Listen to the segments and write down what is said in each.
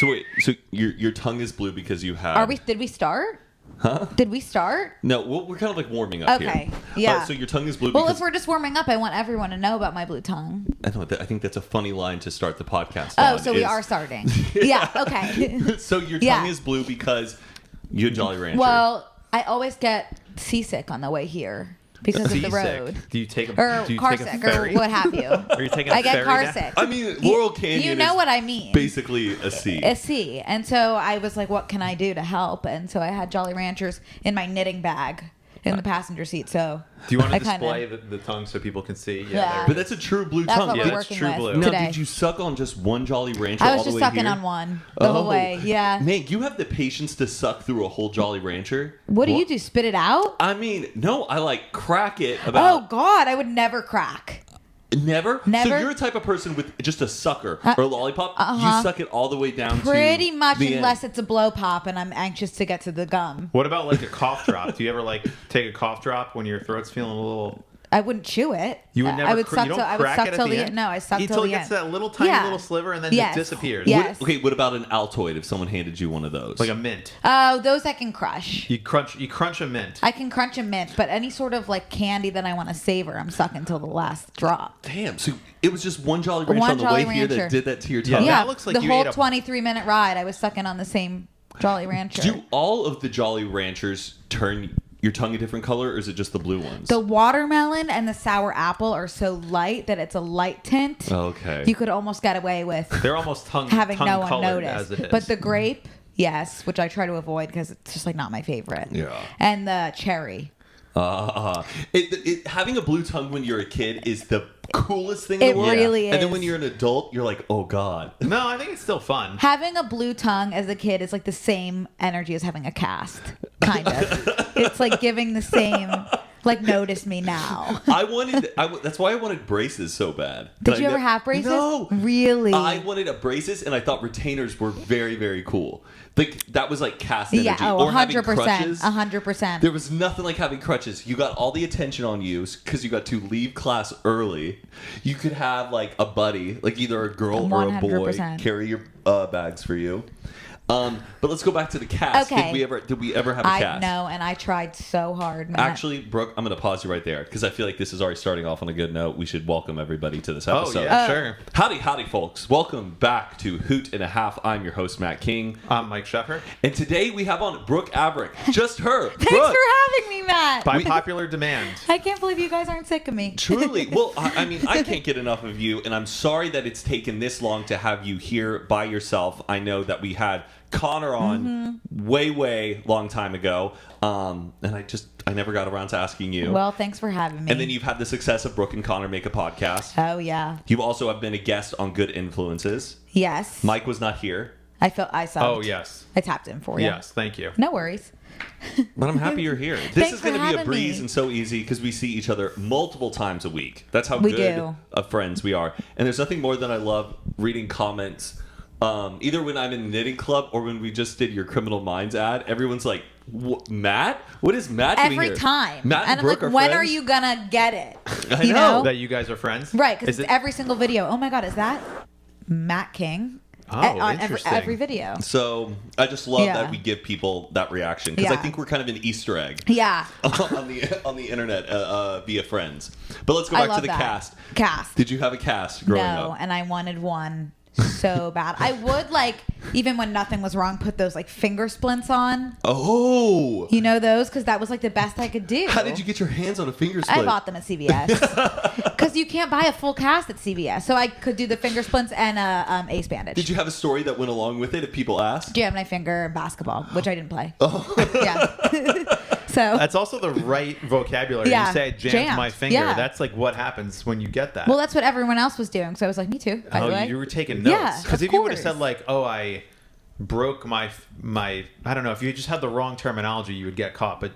So wait, so your tongue is blue because you had... Did we start? Huh? Did we start? No, we're kind of like warming up here. Okay, yeah. So your tongue is blue Well, because... if we're just warming up, I want everyone to know about my blue tongue. I think that's a funny line to start the podcast Oh, on, so we are starting. Yeah, okay. So your tongue is blue because you're Jolly Rancher. Well, I always get seasick on the way here because of the road. Do you take a carsick ferry? or what have you? Are you taking a I get ferry car down? sick. I mean, Laurel Canyon You know is what I mean. basically a sea. A sea. And so I was like, what can I do to help? And so I had Jolly Ranchers in my knitting bag in the passenger seat. So Do you want to I display the tongue so people can see? Yeah. But that's a true blue that's tongue. what Yeah, we're that's working true with blue. Now, today. did you suck on just one Jolly Rancher I all was the just way sucking here? on one the whole way. Yeah. Meg, you have the patience to suck through a whole Jolly Rancher? What do you do? Spit it out? I mean, no, I like crack it Oh about... God, I would never crack. Never? Never. So you're a type of person with just a sucker or a lollipop. You suck it all the way down Pretty to much, the unless end. it's a blow pop and I'm anxious to get to the gum. What about like a cough drop? Do you ever like take a cough drop when your throat's feeling a little... I wouldn't chew it. You would never. I would suck you don't till I would crack suck it at till the the end. No, I suck till Until it the gets end. to that little tiny Yeah. little sliver and then Yes. it disappears. Yes. Okay, what about an Altoid if someone handed you one of those? Like a mint. Oh, those I can crush. You crunch a mint. I can crunch a mint, but any sort of like candy that I want to savor, I'm sucking till the last drop. Damn, so it was just one Jolly Rancher One on the Jolly way here Rancher. that did that to your Yeah. tongue? That looks like the you whole ate a- 23-minute ride, I was sucking on the same Jolly Rancher. Do all of the Jolly Ranchers turn your tongue a different color, or is it just the blue ones? The watermelon and the sour apple are so light that it's a light tint. Okay. You could almost get away with They're almost having no one tongue-colored notice. as it is. But the grape, yes, which I try to avoid because it's just like not my favorite. Yeah. And the cherry. Having a blue tongue when you're a kid is the coolest thing in It the world. really And then is. when you're an adult, you're like, oh God. No, I think it's still fun. Having a blue tongue as a kid is like the same energy as having a cast, kind of. It's like giving the same, like, notice me now. That's why I wanted braces so bad. Did you ever have braces? No. Really? I wanted a braces, and I thought retainers were very, very cool. Like, that was like cast energy. Yeah, or having 100%. crutches. 100%. There was nothing like having crutches. You got all the attention on you because you got to leave class early. You could have like a buddy, like either a girl or a boy, 100%. carry your bags for you. But let's go back to the cast. Okay. Did we ever have a cast? know, and I tried so hard, man. Actually, Brooke, I'm going to pause you right there because I feel like this is already starting off on a good note. We should welcome everybody to this Oh, episode. yeah, sure. Howdy, folks. Welcome back to Hoot and a Half. I'm your host, Matt King. I'm Mike Sheffer. And today we have on Brooke Averick. Just her. Thanks Brooke. for having me, Matt. By popular demand. I can't believe you guys aren't sick of me. Truly. Well, I mean, I can't get enough of you, and I'm sorry that it's taken this long to have you here by yourself. I know that we had Connor on way long time ago, and I never got around to asking you. Well, thanks for having me. And then you've had the success of Brooke and Connor make a podcast. Oh, yeah. You also have been a guest on Good Influences. Yes. Mike was not here, I subbed. Oh, yes. I tapped in for you. Yes, thank you. No worries. but I'm happy you're here. This Thanks is going for to be a having breeze me. and so easy because we see each other multiple times a week. That's how We good do. of friends we are. And there's nothing more than I love reading comments. Either when I'm in the knitting club or when we just did your Criminal Minds ad, everyone's like, Matt? What is Matt doing Every here? time. Matt and I'm Brooke like, are when friends? are you going to get it? I You know. know? That you guys are friends? Right, because Is it's it- every single video. Oh, my God, is that Matt King? Oh, On interesting. every video. So I just love Yeah. that we give people that reaction because I Yeah. think we're kind of an Easter egg Yeah. on the internet via friends. But let's go I back to love the that. cast. Cast. Did you have a cast growing No, up? and I wanted one so bad. I would, like, even when nothing was wrong, put those, like, finger splints on. Oh! You know those? Because that was, like, the best I could do. How did you get your hands on a finger split? I bought them at CVS. Because you can't buy a full cast at CVS. So I could do the finger splints and a ace bandage. Did you have a story that went along with it if people asked? Jammed my finger in basketball, which I didn't play. Oh. Yeah. So. That's also the right vocabulary. Yeah, You say I jammed my finger. yeah. That's like what happens when you get that. Well, that's what everyone else was doing. So I was like, me too, by the way. You were taking Yeah, notes. Because of if you would have course. said like, oh, I broke my I don't know, if you just had the wrong terminology, you would get caught. But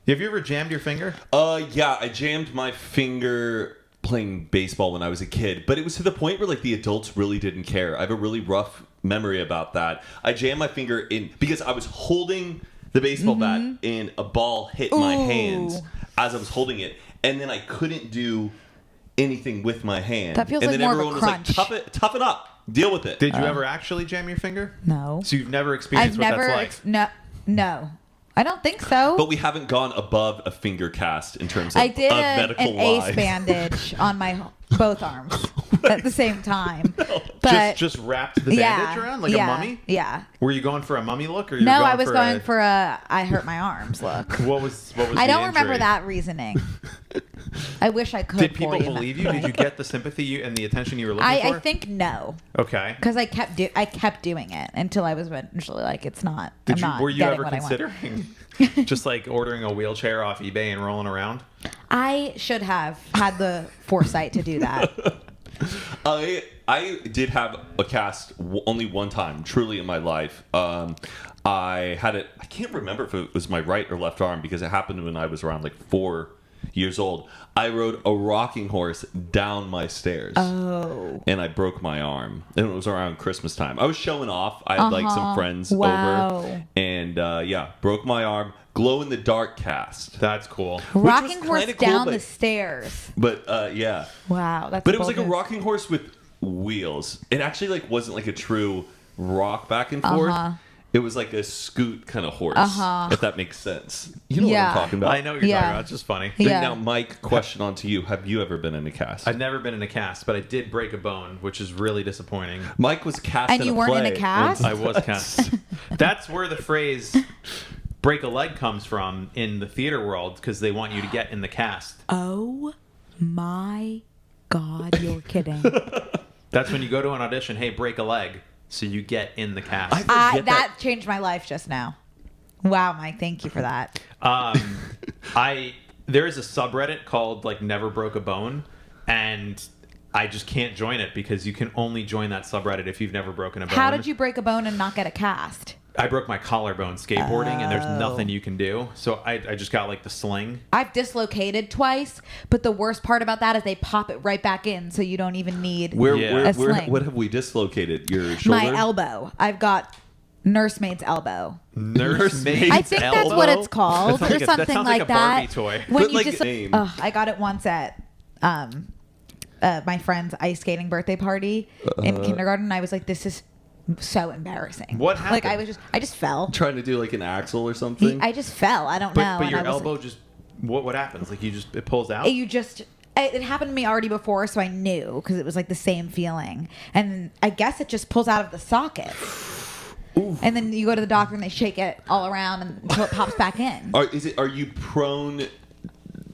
have you ever jammed your finger? Yeah, I jammed my finger playing baseball when I was a kid, but it was to the point where like the adults really didn't care. I have a really rough memory about that. I jammed my finger in because I was holding the baseball bat and a ball hit my hands as I was holding it, and then I couldn't do anything with my hand. That feels and like then more of a everyone was like, crunch. toughen up. Deal with it. Did you ever actually jam your finger? No. So you've never experienced I've what never. that's like? No. I don't think so. But we haven't gone above a finger cast in terms of I did of an medical ace lie. bandage on my both arms at the same time. But just wrapped the bandage around like a mummy? Yeah. Were you going for a mummy look, or you No, were I was going a, for a I hurt my arms look. what was I the don't remember injury? that reasoning. I wish I could. Did people for you. believe you? Did you get the sympathy and the attention you were looking for? I think no, Okay. because I kept doing it until I was eventually like, it's not. I'm not Were you getting ever what I want. considering just like ordering a wheelchair off eBay and rolling around? I should have had the foresight to do that. I did have a cast only one time, truly in my life. I had it. I can't remember if it was my right or left arm because it happened when I was around like 4 years old. I rode a rocking horse down my stairs. Oh. And I broke my arm. And it was around Christmas time. I was showing off. I had like some friends Wow. over. And broke my arm. Glow in the dark cast. That's cool. Rocking was horse kinda cool, down but- the stairs. But yeah. Wow, that's. But it was like a bold. rocking horse with wheels. It actually like wasn't like a true rock back and forth. It was like a scoot kind of horse, if that makes sense. You know what Yeah. I'm talking about. I know what you're talking about. It's just funny. Yeah. Now, Mike, question on to you. Have you ever been in a cast? I've never been in a cast, but I did break a bone, which is really disappointing. Mike was cast And in you a weren't in play a cast? once. I was cast. That's where the phrase break a leg comes from in the theater world, because they want you to get in the cast. Oh my God, you're kidding. That's when you go to an audition, hey, break a leg, so you get in the cast. I forget That changed my life just now. Wow, Mike, thank you for that. There is a subreddit called like Never Broke a Bone, and I just can't join it because you can only join that subreddit if you've never broken a bone. How did you break a bone and not get a cast? I broke my collarbone skateboarding, and there's nothing you can do. So I just got like the sling. I've dislocated twice, but the worst part about that is they pop it right back in, so you don't even need Yeah. a sling. What have we dislocated? Your shoulder? My elbow. I've got Nursemaid's elbow. Nursemaid's I think that's what it's called, That sounds or like something that sounds like a that. Barbie toy. When But you like just, a name. I got it once at my friend's ice skating birthday party in kindergarten. I was like, this is so embarrassing. What Like happened? I just fell. Trying to do like an axle or something? I just fell. I don't know. But and your I was elbow just what happens? Like it pulls out. It happened to me already before, so I knew because it was like the same feeling. And I guess it just pulls out of the socket. Oof. And then you go to the doctor and they shake it all around until it pops back in. Are you prone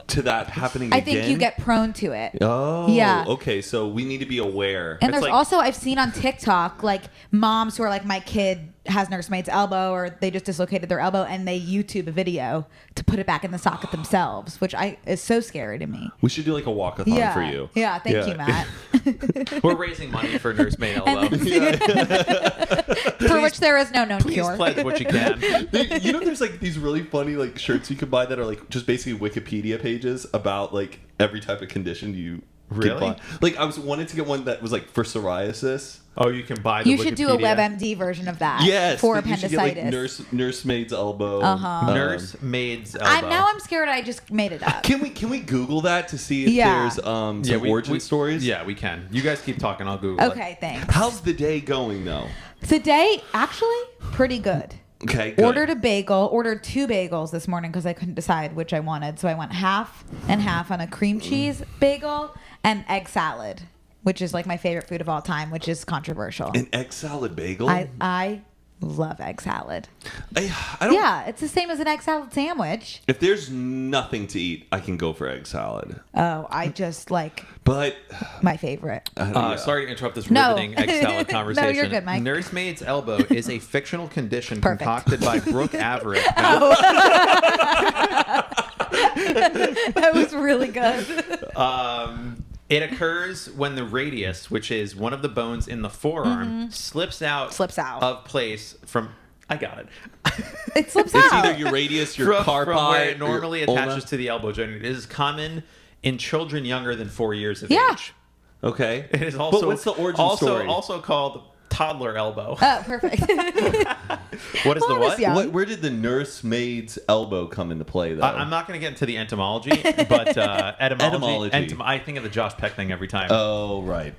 to that happening I again? think you get prone to it. Oh, Yeah. Okay, so we need to be aware. And It's there's like- also, I've seen on TikTok, like moms who are like, my kid has nursemaid's elbow or they just dislocated their elbow and they YouTube a video to put it back in the socket themselves, which is so scary to me. We should do like a walkathon Yeah. for you. Yeah, thank you, Matt. We're raising money for Nursemaid Elbow. For which there is no known Please cure. pledge what you can. You know, there's like these really funny like shirts you could buy that are like just basically Wikipedia pages about like every type of condition you could Really? buy. Like I was wanted to get one that was like for psoriasis. Oh, you can buy the You should do a Wikipedia. WebMD version of that. Yes, For you should get, appendicitis. like, nursemaid's elbow. Nursemaid's Elbow. I'm scared I just made it up. Can we Google that to see if Yeah. there's some origin stories? Yeah, we can. You guys keep talking. I'll Google it. Okay, thanks. How's the day going though? Today, actually, pretty good. Okay, good. Ordered two bagels this morning because I couldn't decide which I wanted. So I went half and half on a cream cheese bagel and egg salad, which is like my favorite food of all time, which is controversial. An egg salad bagel? I love egg salad. I don't. Yeah, it's the same as an egg salad sandwich. If there's nothing to eat, I can go for egg salad. Oh, I just like But my favorite. Sorry to interrupt this No. riveting egg salad No, conversation. you're good, Mike. Nursemaid's Elbow is a fictional condition Perfect. concocted by Brooke Averick. That was really good. It occurs when the radius, which is one of the bones in the forearm, slips out of place from. I got it. It slips it's out. either your radius, your carpi, from where it or normally your ulna. attaches to the elbow joint. It is common in children younger than 4 years of Yeah. age. Okay. It is also But what's the origin story? Also called toddler elbow. Oh, perfect. What is Well, the I was what? young. Where did the nursemaid's elbow come into play, though? I'm not going to get into the entomology, but etymology. Etymology. I think of the Josh Peck thing every time. Oh, right.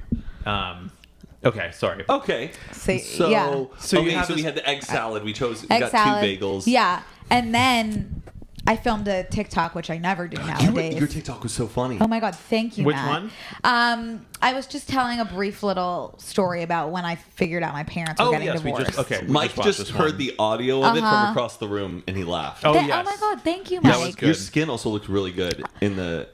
Okay, sorry. Okay. So, So, yeah. So you okay, have so we this- had the egg salad. We chose. We Egg got salad. 2 bagels. Yeah. And then I filmed a TikTok, which I never do nowadays. Your TikTok was so funny. Oh my God, thank you, Which Matt. one? I was just telling a brief little story about when I figured out my parents were getting divorced. Mike watched just this heard one. the audio of it from across the room, and he laughed. Oh, Oh yes. my God, thank you, That was Mike. good. Your skin also looked really good in the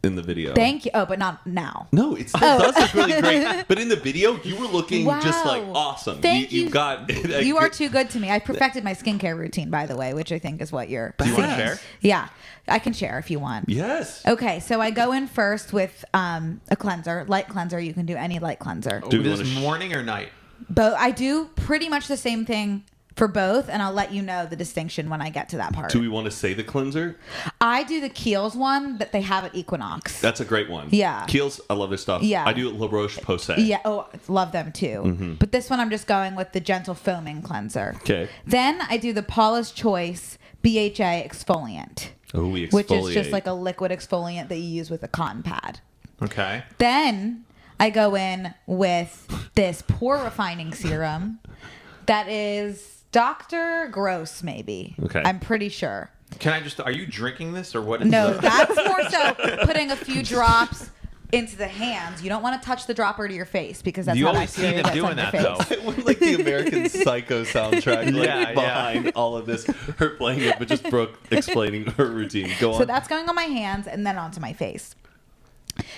video. Thank you. Oh, but not now. No, it does look really great. But in the video, you were looking just like Wow. awesome. Thank you. You got. You are too good to me. I perfected my skincare routine, by the way, which I think is what you're Do you want to seeing. share? Yeah, I can share if you want. Yes. Okay, so I go in first with a cleanser, light cleanser. You can do any light cleanser. Do we this wanna morning or night? But I do pretty much the same thing for both, and I'll let you know the distinction when I get to that part. Do we want to say the cleanser? I do the Kiehl's one that they have at Equinox. That's a great one. Yeah. Kiehl's, I love their stuff. Yeah. I do La Roche Posay. Yeah, oh, love them too. But this one I'm just going with the gentle foaming cleanser. Okay. Then I do the Paula's Choice BHA exfoliant. Oh, we exfoliate. Which is just like a liquid exfoliant that you use with a cotton pad. Okay. Then I go in with this pore refining serum that is Dr. Gross, maybe. Okay. I'm pretty sure. Are you drinking this or what is No, the- that's more so putting a few drops into the hands. You don't want to touch the dropper to your face because that's You how always see bacteria them gets doing on your that, face. though. I want like the American Psycho soundtrack Yeah. behind all of this. Her playing it, but just Brooke explaining her routine. Go on. So that's going on my hands and then onto my face.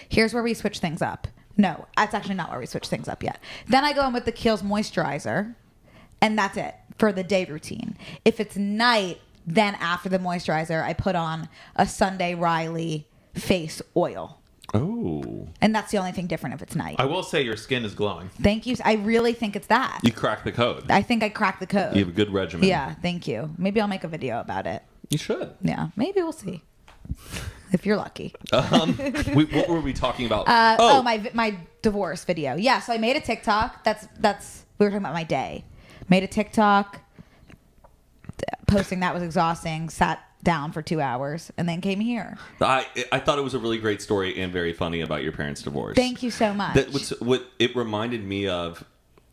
Here's where we switch things up. No, that's actually not where we switch things up yet. Then I go in with the Kiehl's moisturizer, and that's it for the day routine. If it's night, then after the moisturizer, I put on a Sunday Riley face oil. Oh. And that's the only thing different if it's night. I will say your skin is glowing. Thank you. I really think it's that. You cracked the code. I think I cracked the code. You have a good regimen. Yeah, thank you. Maybe I'll make a video about it. You should. Yeah, maybe we'll see. If you're lucky. What were we talking about? My divorce video. Yeah, so I made a TikTok. That's we were talking about my day. Made a TikTok. Posting that was exhausting. Sat down for 2 hours and then came here. I thought it was a really great story and very funny about your parents' divorce. Thank you so much. That was what it reminded me of.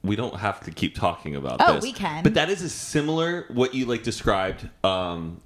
We don't have to keep talking about Oh, this. we can. But that is a similar, what you like described,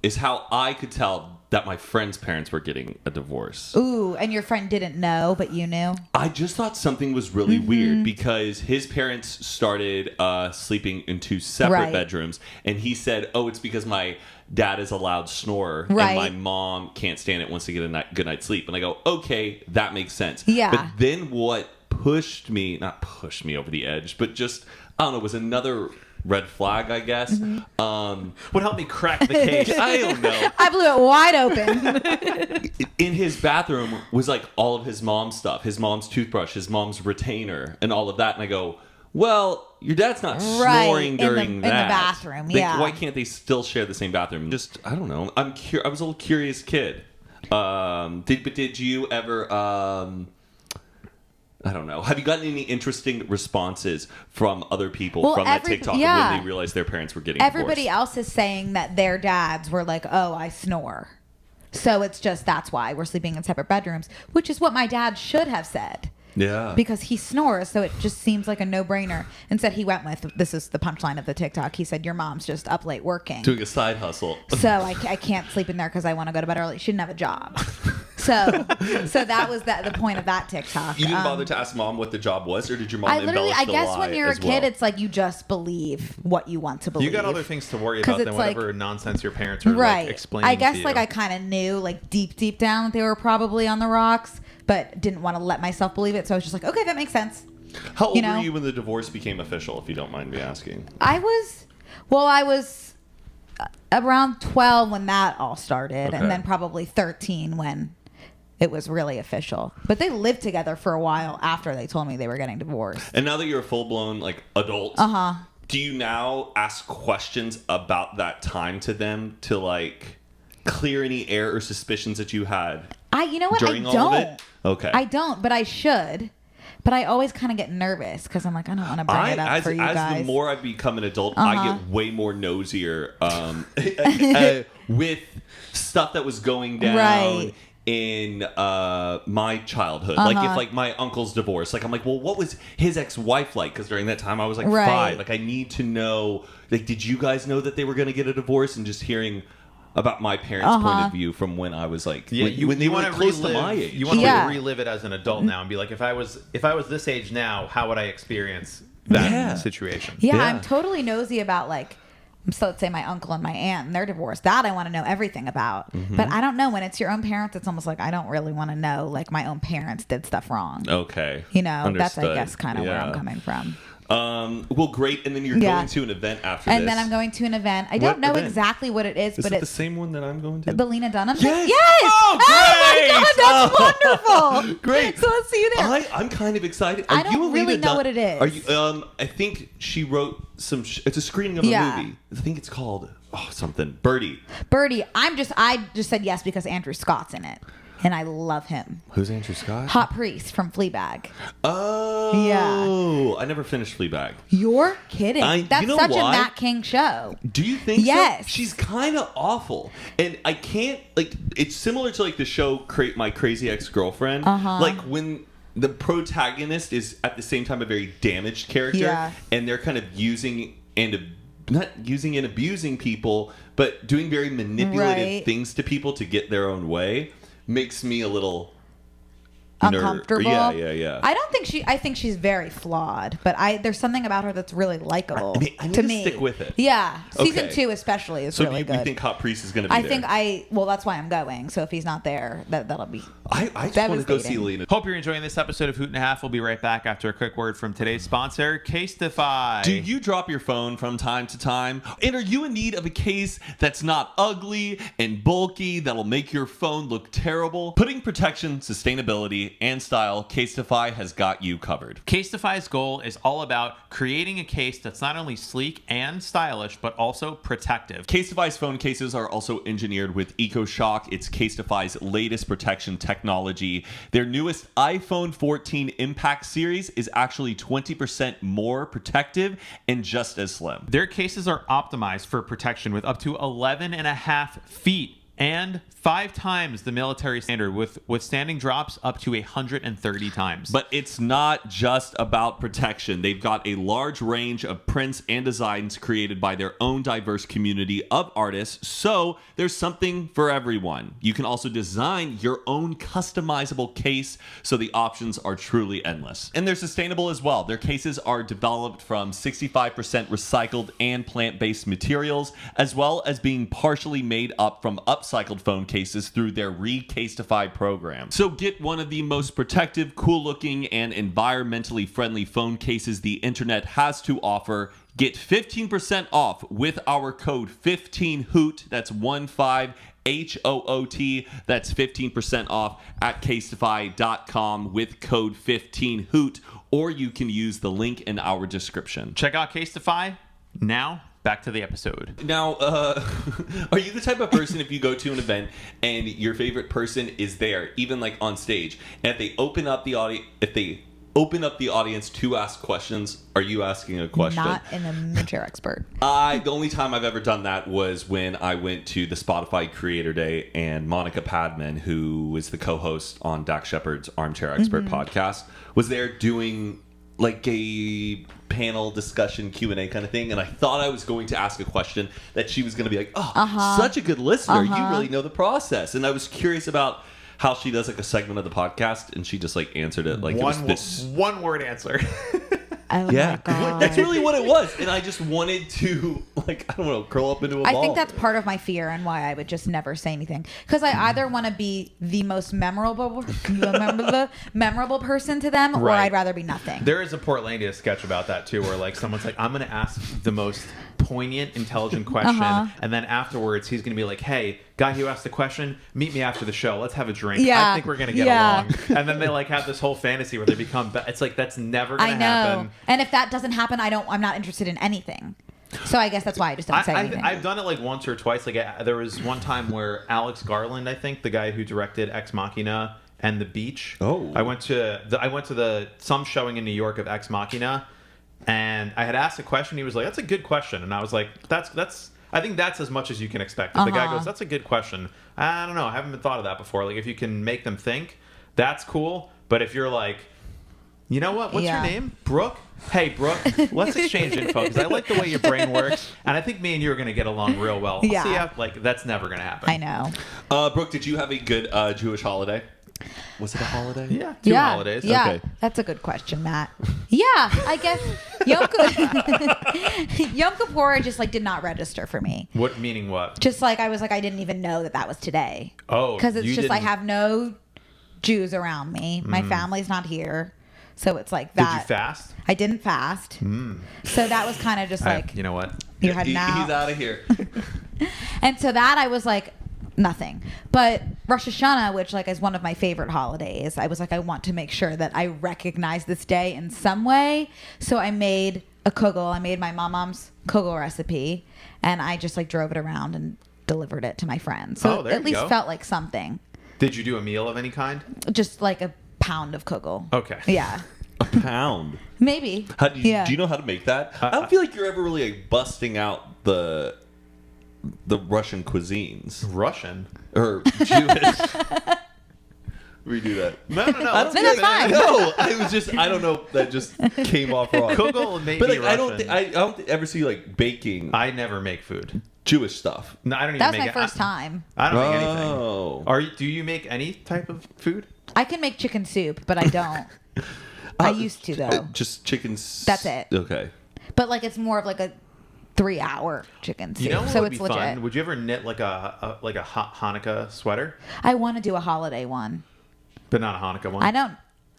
is how I could tell that my friend's parents were getting a divorce. Ooh, and your friend didn't know, but you knew? I just thought something was really Mm-hmm. weird because his parents started sleeping in 2 separate Right. bedrooms. And he said, oh, it's because my dad is a loud snorer Right. and my mom can't stand it, wants to get a good night's sleep. And I go, okay, that makes sense. Yeah. But then what not pushed me over the edge, but just, I don't know, was another red flag, I guess. Mm-hmm. Would help me crack the case. I don't know. I blew it wide open. In his bathroom was like all of his mom's stuff, his mom's toothbrush, his mom's retainer, and all of that. And I go, well, your dad's not Right, snoring in the- during in the that. bathroom, yeah. Why can't they still share the same bathroom? Just, I don't know. I was a little curious kid. Did you ever? I don't know. Have you gotten any interesting responses from other people from that TikTok yeah. when they realized their parents were getting Everybody divorced? else is saying that their dads were like, oh, I snore. So it's just that's why we're sleeping in separate bedrooms, which is what my dad should have said. Yeah. Because he snores, so it just seems like a no-brainer. Instead, he went with, this is the punchline of the TikTok, he said, your mom's just up late working. Doing a side hustle. So I can't sleep in there because I want to go to bed early. She didn't have a job. So that was the point of that TikTok. You didn't bother to ask mom what the job was, or did your mom I embellish the guess lie when you're a as kid, well? it's like you just believe what you want to believe. You got other things to worry 'Cause about than it's like- whatever nonsense your parents are right. like, explaining I guess to you. like I kind of knew like deep down that they were probably on the rocks, but didn't want to let myself believe it. So I was just like, okay, that makes sense. How old you know? were you when the divorce became official, if you don't mind me asking? I was around 12 when that all started, Okay. and then probably 13 when it was really official. But they lived together for a while after they told me they were getting divorced. And now that you're a full-blown like adult, do you now ask questions about that time to them to like clear any air or suspicions that you had You know what? during I all of don't. it? Okay. I don't, but I should. But I always kind of get nervous because I'm like, I don't want to bring it up for you as guys. the more I become an adult, I get way more nosier with stuff that was going down Right. in my childhood. Like if like my uncle's divorced, like I'm like, well, what was his ex-wife like? Because during that time I was like 5. Like I need to know, like, did you guys know that they were going to get a divorce? And just hearing about my parents' point of view from when I was like, when they were close to my age. You want to relive it as an adult now and be like, if I was this age now, how would I experience that situation? Yeah, I'm totally nosy about like, so let's say my uncle and my aunt and their divorce. That I want to know everything about. But I don't know, when it's your own parents, it's almost like I don't really want to know like my own parents did stuff wrong. Okay. You know, Understood. that's I guess kind of where I'm coming from. Well, great. And then you're going to an event after this. And then I'm going to an event. I don't know exactly what it is, but it's the same one that I'm going to. The Lena Dunham thing? Yes. Oh, great. my God, that's wonderful. Great. So let's see you there. I'm kind of excited. I don't really know what it is. Are you? I think she wrote some. It's a screening of a movie. I think it's called something. Birdie. I just said yes because Andrew Scott's in it. And I love him. Who's Andrew Scott? Hot Priest from Fleabag. Oh. Yeah. I never finished Fleabag. You're kidding. That's such a Matt King show. Do you think yes. so? She's kind of awful. And I can't, like, it's similar to, like, the show My Crazy Ex-Girlfriend. Like, when the protagonist is, at the same time, a very damaged character. And they're kind of not using and abusing people, but doing very manipulative things to people to get their own way. Makes me a little uncomfortable. Yeah. I think she's very flawed, but there's something about her that's really likable. I need to stick with it. Yeah. Season 2 especially is really good. So you think Hot Priest is going to be there? Well, that's why I'm going. So if he's not there, that'll be I just want to go see Lena. Hope you're enjoying this episode of Hoot and a Half. We'll be right back after a quick word from today's sponsor, Casetify. Do you drop your phone from time to time? And are you in need of a case that's not ugly and bulky that'll make your phone look terrible? Putting protection, sustainability, and style, Casetify has got you covered. Casetify's goal is all about creating a case that's not only sleek and stylish, but also protective. Casetify's phone cases are also engineered with EcoShock. It's Casetify's latest protection technology. Their newest iPhone 14 Impact series is actually 20% more protective and just as slim. Their cases are optimized for protection with up to 11.5 feet and 5 times the military standard, with withstanding drops up to 130 times. But it's not just about protection. They've got a large range of prints and designs created by their own diverse community of artists, so there's something for everyone. You can also design your own customizable case, so the options are truly endless. And they're sustainable as well. Their cases are developed from 65% recycled and plant-based materials, as well as being partially made up from upcycled phone cases through their Recasetify program. So get one of the most protective, cool-looking, and environmentally friendly phone cases the internet has to offer. Get 15% off with our code 15HOOT. That's 15HOOT. That's 15% off at Casetify.com with code 15HOOT, or you can use the link in our description. Check out Casetify now. Back to the episode. Now, are you the type of person, if you go to an event and your favorite person is there, even like on stage, and if they open up the audience to ask questions, are you asking a question? Not an armchair expert. The only time I've ever done that was when I went to the Spotify Creator Day, and Monica Padman, who is the co-host on Dax Shepard's Armchair Expert podcast, was there doing like a panel discussion Q&A kind of thing, and I thought I was going to ask a question that she was going to be like, such a good listener, you really know the process. And I was curious about how she does like a segment of the podcast, and she just like answered it like one word answer. Oh my God. That's really what it was. And I just wanted to, like, I don't know, curl up into a ball. I think that's part of my fear and why I would just never say anything. Because I either want to be the most memorable person to them, or I'd rather be nothing. There is a Portlandia sketch about that too, where like someone's like, I'm going to ask the most poignant, intelligent question, and then afterwards he's going to be like, hey, guy who asked the question, meet me after the show. Let's have a drink. I think we're going to get along. And then they like have this whole fantasy where they become, it's like, that's never going to happen. And if that doesn't happen, I'm not interested in anything. So I guess that's why I just don't say anything. I've done it like once or twice. Like there was one time where Alex Garland, I think, the guy who directed Ex Machina and The Beach. Oh. I went to some showing in New York of Ex Machina, and I had asked a question. He was like, "That's a good question," and I was like, "That's I think that's as much as you can expect. If the guy goes, "That's a good question. I don't know. I haven't been thought of that before." Like if you can make them think, that's cool. But if you're like, you know what? What's your name? Brooke? Hey, Brooke, let's exchange info because I like the way your brain works. And I think me and you are going to get along real well. Yeah. See how, like, that's never going to happen. I know. Brooke, did you have a good Jewish holiday? Was it a holiday? Yeah. Two holidays. Yeah. Okay. That's a good question, Matt. Yeah, I guess Yom Kippur just like did not register for me. What, meaning what? Just like I was like, I didn't even know that was today. Oh, because it's you just I didn't- have no Jews around me. My family's not here. So it's like Did that. you fast? I didn't fast. So that was kind of just like, You know what? you're heading out. He's out of here. And so that I was like, nothing. But Rosh Hashanah, which like is one of my favorite holidays, I was like, I want to make sure that I recognize this day in some way. So I made a kugel. I made my mom's kugel recipe, and I just like drove it around and delivered it to my friends. So there it at you least go. felt like something. Did you do a meal of any kind? Just like a pound of kugel. Okay. Yeah. A pound. Maybe. How do you, Yeah. do you know how to make that? I don't feel like you're ever really like busting out the Russian cuisines Russian? or Jewish. Redo that. No. No, that's fine. No, I was just I don't know. That just came off wrong. Kugel may But be like, Russian. I don't ever see like baking I never make food. Jewish stuff. No, I don't even That was make my first time. I don't make anything. Oh. Do you make any type of food? I can make chicken soup, but I don't. I used to though. Just chicken. That's it. Okay. But like it's more of like a 3-hour chicken soup. You know what So would it's be legit. fun? Would you ever knit like a hot Hanukkah sweater, I want to do a holiday one. but not a Hanukkah one? I don't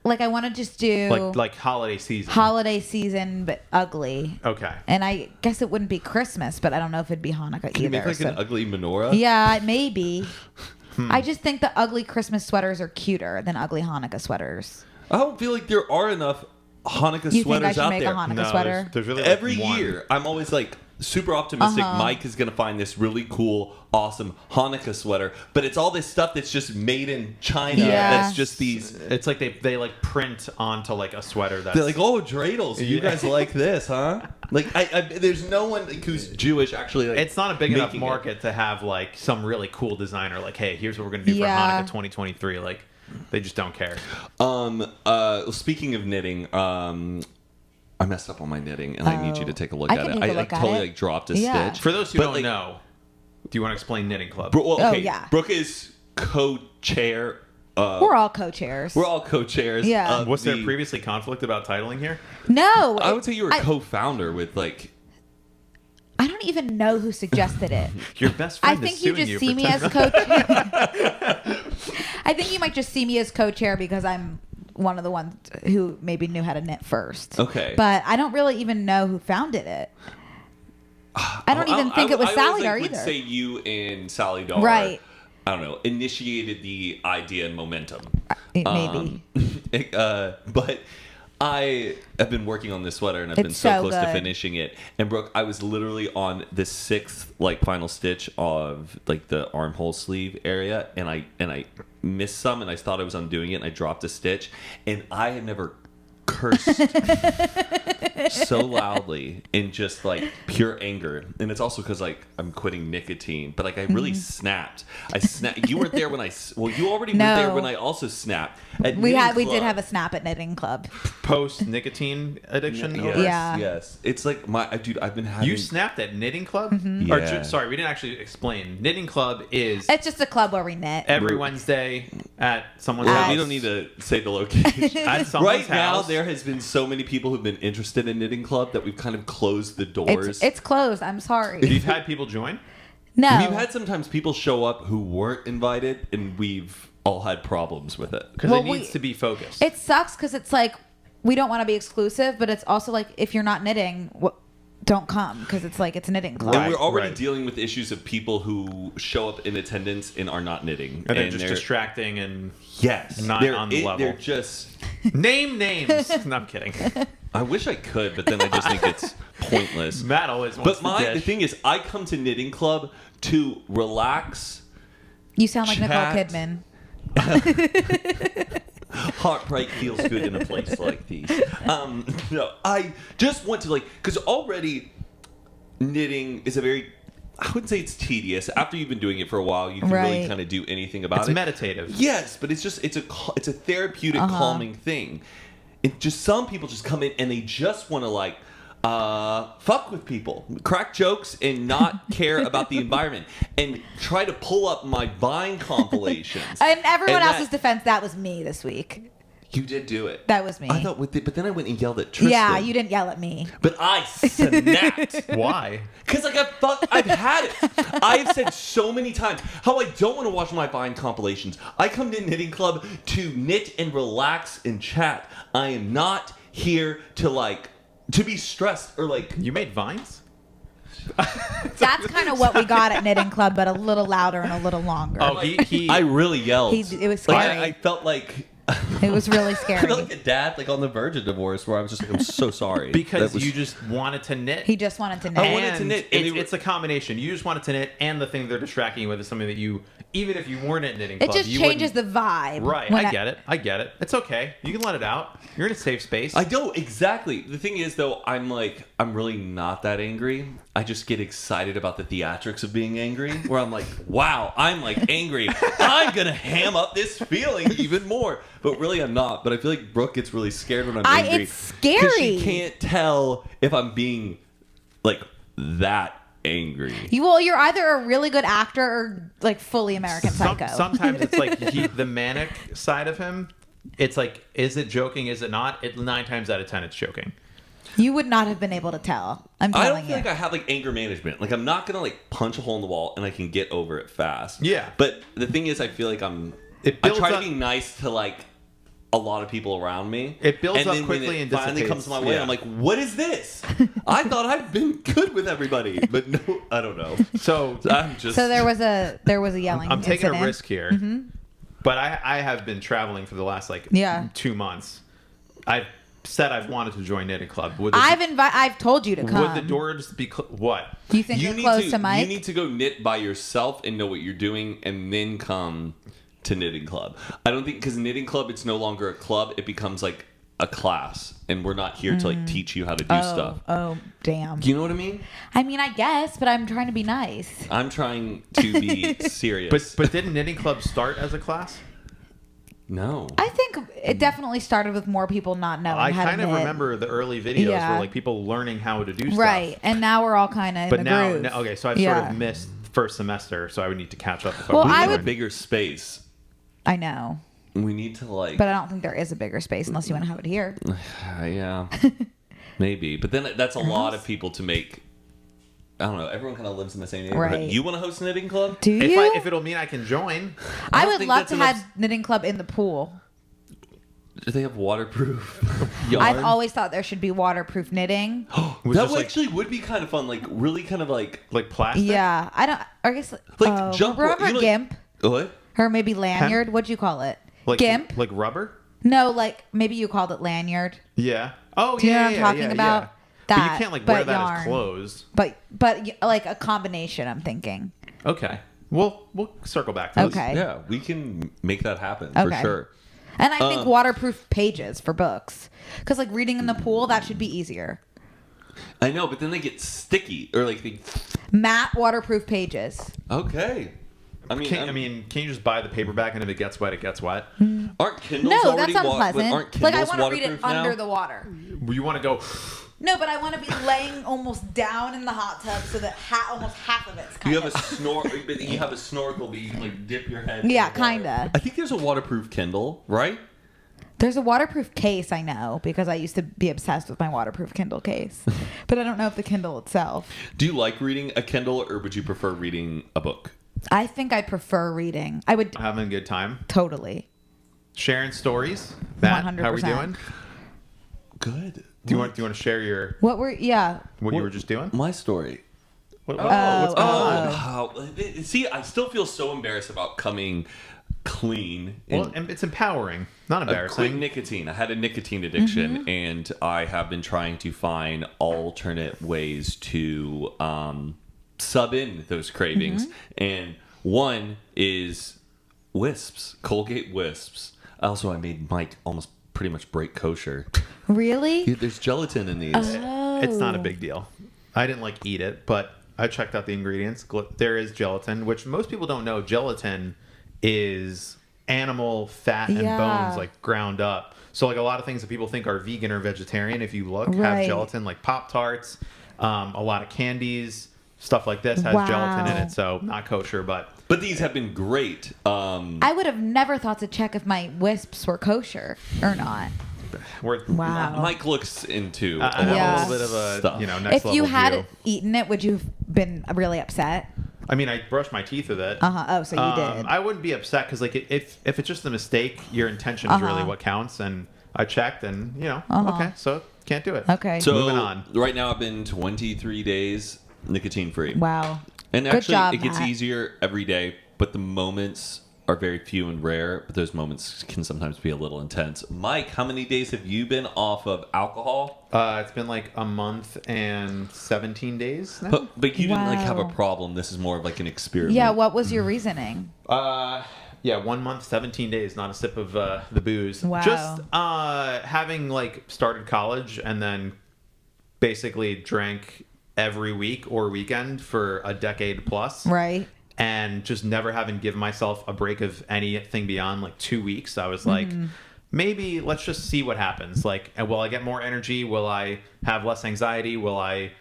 like I want to just do like holiday season. holiday season but ugly. Okay. And I guess it wouldn't be Christmas, but I don't know if it'd be Hanukkah Can you either. make like so- an ugly menorah? Yeah, maybe. I just think the ugly Christmas sweaters are cuter than ugly Hanukkah sweaters. I don't feel like there are enough Hanukkah You think sweaters I should out make there. a Hanukkah No, sweater? there's really like Every one. year, I'm always like super optimistic. Mike is gonna find this really cool, awesome Hanukkah sweater, but it's all this stuff that's just made in China. Yeah. That's just these. It's like they like print onto like a sweater that's They're like, oh, dreidels. You Yeah. guys like this, huh? Like, I there's no one like, who's Jewish actually. Like, it's not a big enough making it. market to have like some really cool designer like, hey, here's what we're gonna do Yeah. for Hanukkah 2023. Like, they just don't care. Speaking of knitting, I messed up on my knitting, and I need you to take a look I at can it. take a I look at totally it. like dropped a Yeah. stitch. For those who But, don't like, know, do you want to explain Knitting Club? Well, okay. yeah. Brooke is co-chair. We're all co-chairs. We're all co-chairs. Yeah. of Was there the- previously conflict about titling here? No. I would say you were I- co-founder with like. I don't even know who suggested it. Your best I friend is think you suing just you see for me as 10 co-chair. I think you might just see me as co-chair because I'm one of the ones who maybe knew how to knit first. Okay. But I don't really even know who founded it. I don't even think it was I Sally always, Dar like, would either. say you and Sally Dar. Right. I don't know. Initiated the idea and momentum. Maybe. But I have been working on this sweater and I've been It's so so close to good. finishing it. And Brooke, I was literally on the 6th like final stitch of like the armhole sleeve area, and I missed some, and I thought I was undoing it, and I dropped a stitch, and I have never cursed so loudly in just like pure anger. And it's also because like I'm quitting nicotine, but like I really snapped. I snapped. You weren't there when you already were there No. when I also snapped. At We Knitting did Club. have a snap at Knitting Club. Post nicotine addiction. Yes, Yeah. yes. It's like dude. I've been having. You snapped at Knitting Club? Mm-hmm. Or, Yeah. sorry, we didn't actually explain. Knitting Club is It's just a club where we knit. every Wednesday at someone's Well, house. we don't need to say the location. At someone's Right now, house. there has been so many people who've been interested in Knitting Club that we've kind of closed the doors. It's closed. I'm sorry. You've had people join? No. We've had sometimes people show up who weren't invited, and we've all had problems with it. Because Well, it needs to be focused. It sucks because it's like we don't want to be exclusive, but it's also like if you're not knitting, don't come because it's like it's a knitting club. And we're already right. dealing with issues of people who show up in attendance and are not knitting. and they're just distracting and yes, not on the level. They're just. name names. No, I'm kidding. I wish I could, but then I just think it's pointless. Matt always wants But to the dish. thing is, I come to Knitting Club to relax, You sound like Chat. Nicole Kidman. heartbreak feels good in a place like these. No, I just want to because already knitting is a very I wouldn't say it's tedious. After you've been doing it for a while, you can really kind of do anything about it. It's meditative. Yes, but it's a therapeutic, calming thing. It just some people just come in and they just want to like fuck with people, crack jokes, and not care about the environment, and try to pull up my Vine compilations. In everyone else's defense, that was me this week. You did do it. That was me. I thought but then I went and yelled at Tristan. Yeah, you didn't yell at me. But I snapped. Why? Because like I've had it. I've said so many times how I don't want to watch my Vine compilations. I come to Knitting Club to knit and relax and chat. I am not here to be stressed or like. You made Vines? That's kind of what we got at Knitting Club, but a little louder and a little longer. Oh, he I really yelled. It was scary. Like, I felt like. It was really I scary. felt like a dad, like on the verge of divorce, where I was just like, I'm so sorry. Because you just wanted to knit. He just wanted to knit. I wanted to knit. And It's a combination. You just wanted to knit, and the thing they're distracting you with is something that you, even if you weren't at Knitting Club, it just changes the vibe. Right, I get it. It's okay. You can let it out. You're in a safe space. I don't exactly. The thing is, though, I'm really not that angry. I just get excited about the theatrics of being angry, where I'm like, wow, I'm like angry. I'm gonna ham up this feeling even more. But really, I'm not. But I feel like Brooke gets really scared when I'm angry. It's scary. 'Cause she can't tell if I'm being like that angry. You're either a really good actor or like fully American Psycho. Sometimes it's like the manic side of him. It's like, is it joking? Is it not? 9 times out of 10, it's joking. You would not have been able to tell. I'm telling you. I don't feel like I have like anger management. Like I'm not gonna like punch a hole in the wall and I can get over it fast. Yeah. But the thing is, I feel like I try to be nice to like a lot of people around me. It builds and up then quickly when it and finally dissipates. comes my way. Yeah. I'm like, what is this? I thought I'd been good with everybody, but no, I don't know. So I'm just. So there was a yelling. I'm taking incident. a risk here, but I have been traveling for the last 2 months. I've said I've wanted to join Knitting Club. I've told you to come. Would the doors be what? You think you're close to Mike? You need to go knit by yourself and know what you're doing, and then come to Knitting Club. I don't think, because Knitting Club, it's no longer a club. It becomes like a class, and we're not here to like teach you how to do stuff. Oh, damn. Do you know what I mean? I mean, I guess, but I'm trying to be nice. I'm trying to be serious. But didn't Knitting Club start as a class? No. I think it definitely started with more people not knowing I how to kind of knit. remember the early videos Yeah. where like people learning how to do stuff. Right, and now we're all kind of in But the now, groove. okay, so I've sort of missed first semester, so I would need to catch up. If Well, We I need would. a bigger space. I know, We need to like. but I don't think there is a bigger space unless you want to have it here. Yeah. Maybe. But then that's a lot of people to make. I don't know. Everyone kind of lives in the same neighborhood. Right. You want to host a knitting club? Do you? If it'll mean I can join. I don't would think love that's to enough- have knitting club in the pool. Do they have waterproof yarn? I've always thought there should be waterproof knitting. Was That just like- actually would be kind of fun. Like really kind of like plastic. Yeah, I don't. I guess Like jump rope, Remember you know, gimp what? or maybe lanyard? What'd you call it? Like Gimp? like rubber. No, like maybe you called it lanyard. Yeah. Oh, Do you know yeah. what I'm yeah, talking yeah, about? yeah. But That, you can't like but wear that yarn. as clothes. But like a combination. I'm thinking. Okay. We'll circle back to this. Okay. Yeah, we can make that happen for Okay. sure. And I think waterproof pages for books, because like reading in the pool, that should be easier. I know, but then they get sticky or like they. Matte waterproof pages. Okay. I mean, Can you just buy the paperback and if it gets wet, it gets wet? aren't Kindles No, already that's unpleasant. aren't Kindles Like I want to read it waterproof now? under the water. You want to go? No, but I want to be laying almost down in the hot tub so that almost half of it's kind You of. have a snorkel, but you can like dip your head. in Yeah, the water. kinda. I think there's a waterproof Kindle, right? There's a waterproof case, I know, because I used to be obsessed with my waterproof Kindle case. But I don't know if the Kindle itself. Do you like reading a Kindle, or would you prefer reading a book? I think I prefer reading. I would Having a good time. totally. Sharing stories. Matt, how are we 100%. doing? Good. Do you want to share your What were what you were just doing? My story. What's going on? Oh, see, I still feel so embarrassed about coming clean. Well, and it's empowering, not Quit embarrassing. nicotine. I had a nicotine addiction, Mm-hmm. and I have been trying to find alternate ways to sub in those cravings. Mm-hmm. And one is wisps, Colgate wisps. Also, I made Mike almost pretty much break kosher. Really? There's gelatin in these. Oh. It's not a big deal. I didn't eat it, but I checked out the ingredients. There is gelatin, which most people don't know. Gelatin is animal fat and bones like ground up. So like a lot of things that people think are vegan or vegetarian, if you look, have gelatin, like Pop-Tarts, a lot of candies, stuff like this has gelatin in it. So not kosher, but these have been great. I would have never thought to check if my wisps were kosher or not. Mike looks into a little bit of a stuff. Next if you level had view. eaten it, would you have been really upset? I mean, I brushed my teeth with it. Oh, so you did. I wouldn't be upset because, like, if it's just a mistake, your intention is really what counts. And I checked, and okay, so can't do it. Okay. So moving on. Right now, I've been 23 days nicotine free. Wow. And Good actually, job, it gets Matt. easier every day, but the moments are very few and rare. But those moments can sometimes be a little intense. Mike, how many days have you been off of alcohol? It's been like a month and 17 days now. But you didn't like have a Wow. problem. This is more of like an experiment. Yeah, what was your reasoning? Yeah, 1 month, 17 days, not a sip of the booze. Wow. Just having like started college and then basically drank every week or weekend for a decade plus. Right. And just never having given myself a break of anything beyond like 2 weeks. I was like, maybe let's just see what happens. Like, will I get more energy? Will I have less anxiety? Will I,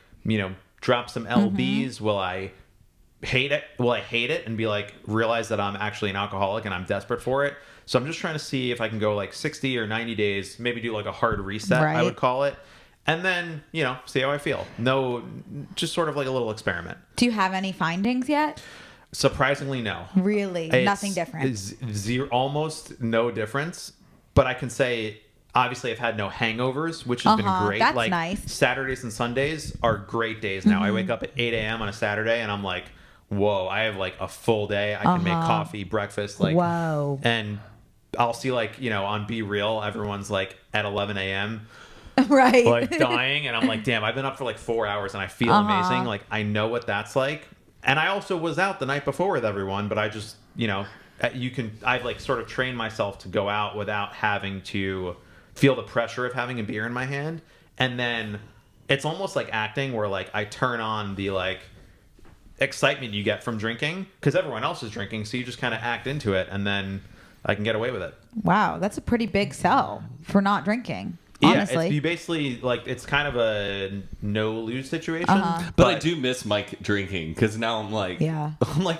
drop some LBs? Will I hate it? Will I hate it and be like, realize that I'm actually an alcoholic and I'm desperate for it? So I'm just trying to see if I can go like 60 or 90 days, maybe do like a hard reset, I would call it. And then, see how I feel. No, just sort of like a little experiment. Do you have any findings yet? Surprisingly, no. Really? It's Nothing different? Zero, almost no difference. But I can say, obviously, I've had no hangovers, which has been great. That's like, nice. Saturdays and Sundays are great days now. I wake up at 8 a.m. on a Saturday, and I'm like, whoa, I have like a full day. I can make coffee, breakfast. Like, Whoa. And I'll see like, on Be Real, everyone's like at 11 a.m. Right. like dying. And I'm like, damn, I've been up for like 4 hours and I feel amazing. Like, I know what that's like. And I also was out the night before with everyone, but I just, I've like sort of trained myself to go out without having to feel the pressure of having a beer in my hand. And then it's almost like acting where like I turn on the like excitement you get from drinking because everyone else is drinking. So you just kind of act into it and then I can get away with it. Wow. That's a pretty big sell for not drinking. Yeah, Honestly. you basically like it's kind of a no-lose situation. But I do miss Mike drinking because now I'm like, Yeah.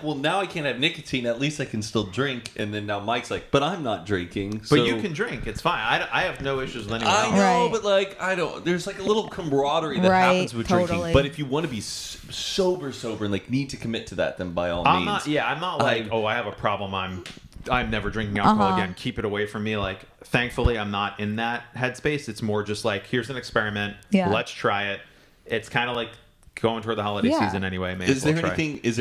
well, now I can't have nicotine. At least I can still drink. And then now Mike's like, but I'm not drinking. But So you can drink. It's fine. I have no issues with anyone I else. know, Right. but like I don't. There's like a little camaraderie that Right, happens with totally. drinking. But if you want to be sober, and like need to commit to that, then by all I'm means. not like, I have a problem. I'm never drinking alcohol again. Keep it away from me. Like, thankfully, I'm not in that headspace. It's more just like, here's an experiment. Yeah. Let's try it. It's kind of like going toward the holiday season anyway. Is there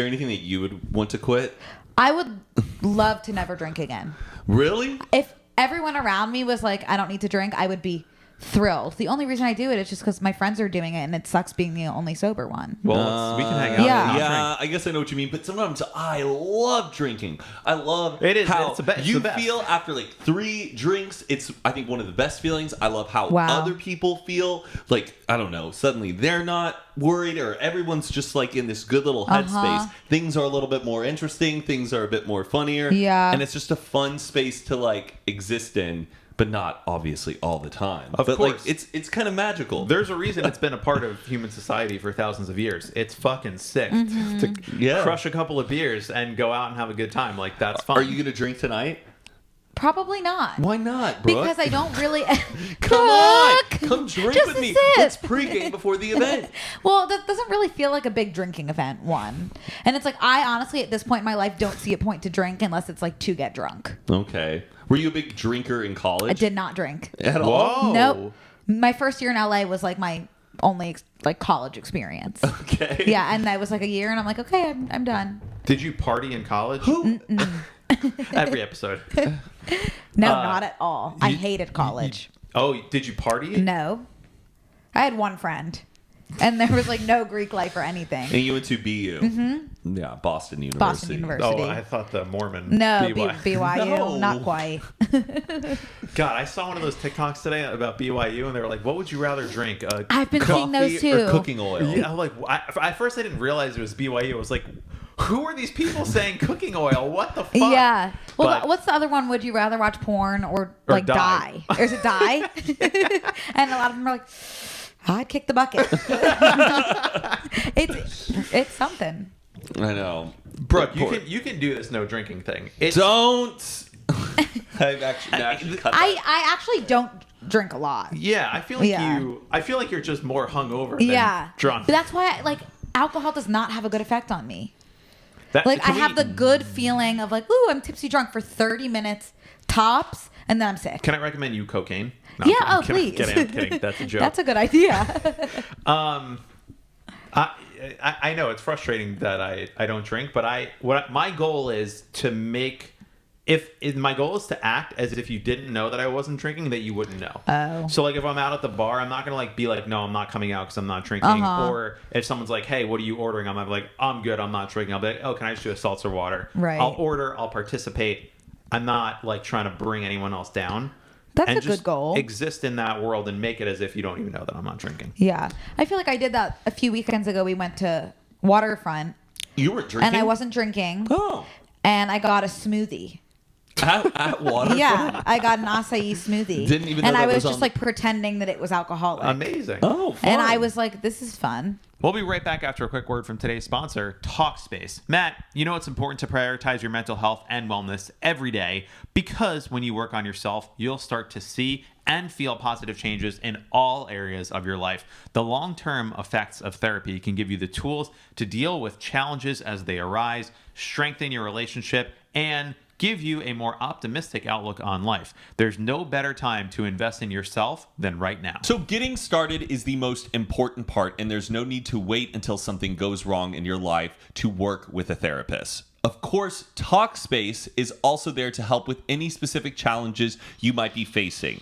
anything that you would want to quit? I would love to never drink again. Really? If everyone around me was like, I don't need to drink, I would be thrilled. The only reason I do it is just because my friends are doing it and it sucks being the only sober one. Well, we can hang out. Yeah. And not Yeah, drink. I guess I know what you mean, but sometimes I love drinking. I love It is. how It's the best. you It's the best. feel after like 3 drinks. It's, I think, one of the best feelings. I love how Wow. other people feel. Like, I don't know, suddenly they're not worried or everyone's just like in this good little headspace. Things are a little bit more interesting. Things are a bit more funnier. Yeah. And it's just a fun space to like exist in. But not obviously all the time. Of but course. like it's kind of magical. There's a reason it's been a part of human society for thousands of years. It's fucking sick to Yeah. crush a couple of beers and go out and have a good time. Like, that's fun. Are you gonna drink tonight? Probably not. Why not, Brooke? Because I don't really. Come on, Brooke! come drink Just with a me. sip. Let's pregame before the event. Well, that doesn't really feel like a big drinking event, one. And it's like, I honestly, at this point in my life, don't see a point to drink unless it's like to get drunk. Okay. Were you a big drinker in college? I did not drink. At all. Whoa. Nope. My first year in LA was like my only like college experience. Okay. Yeah, and I was like a year, and I'm like, okay, I'm done. Did you party in college? Every episode. No, not at all. I hated college. Oh, did you party? No, I had one friend, and there was like no Greek life or anything. And you went to BU. Yeah, Boston University. Boston University. Oh, I thought the Mormon. No, BYU. BYU, not quite. God, I saw one of those TikToks today about BYU, and they were like, "What would you rather drink? I've been seeing those Coffee too. or cooking oil? Yeah, I'm like, at first I didn't realize it was BYU. I was like, who are these people saying cooking oil? What the fuck? Yeah. Well, But- what's the other one? Would you rather watch porn or like die? Or is it die? And a lot of them are like, I'd kick the bucket. It's something. I know. Brooke, you can do this no drinking thing. Don't. I've actually cut that. I actually don't drink a lot. Yeah, I feel like Yeah. I feel like you're just more hungover than Yeah. drunk. But that's why alcohol does not have a good effect on me. That- Like to I have me- the good feeling of like, ooh, I'm tipsy drunk for 30 minutes tops, and then I'm sick. Can I recommend you cocaine? No, Yeah, I'm oh, kidding. please. I'm kidding. That's a joke. That's a good idea. I know it's frustrating that I don't drink, but my goal is to make if my goal is to act as if you didn't know that I wasn't drinking, that you wouldn't know. Oh. So like if I'm out at the bar, I'm not gonna like be like, no, I'm not coming out because I'm not drinking. Uh-huh. Or if someone's like, hey, what are you ordering? I'm like, I'm good, I'm not drinking. I'll be like, oh, can I just do a seltzer water? Right. I'll order, I'll participate. I'm not like trying to bring anyone else down. That's and a good just goal. Exist in that world and make it as if you don't even know that I'm not drinking. Yeah. I feel like I did that a few weekends ago. We went to Waterfront You were drinking? and I wasn't drinking. Oh. And I got a smoothie. At Waterfront? Yeah, I got an acai smoothie. Didn't even know and that I was was just on- like pretending that it was alcoholic. Amazing. Oh, fun. And I was like, this is fun. We'll be right back after a quick word from today's sponsor, Talkspace. Matt, you know it's important to prioritize your mental health and wellness every day because when you work on yourself, you'll start to see and feel positive changes in all areas of your life. The long-term effects of therapy can give you the tools to deal with challenges as they arise, strengthen your relationship, and give you a more optimistic outlook on life. There's no better time to invest in yourself than right now. So getting started is the most important part, and there's no need to wait until something goes wrong in your life to work with a therapist. Of course, Talkspace is also there to help with any specific challenges you might be facing.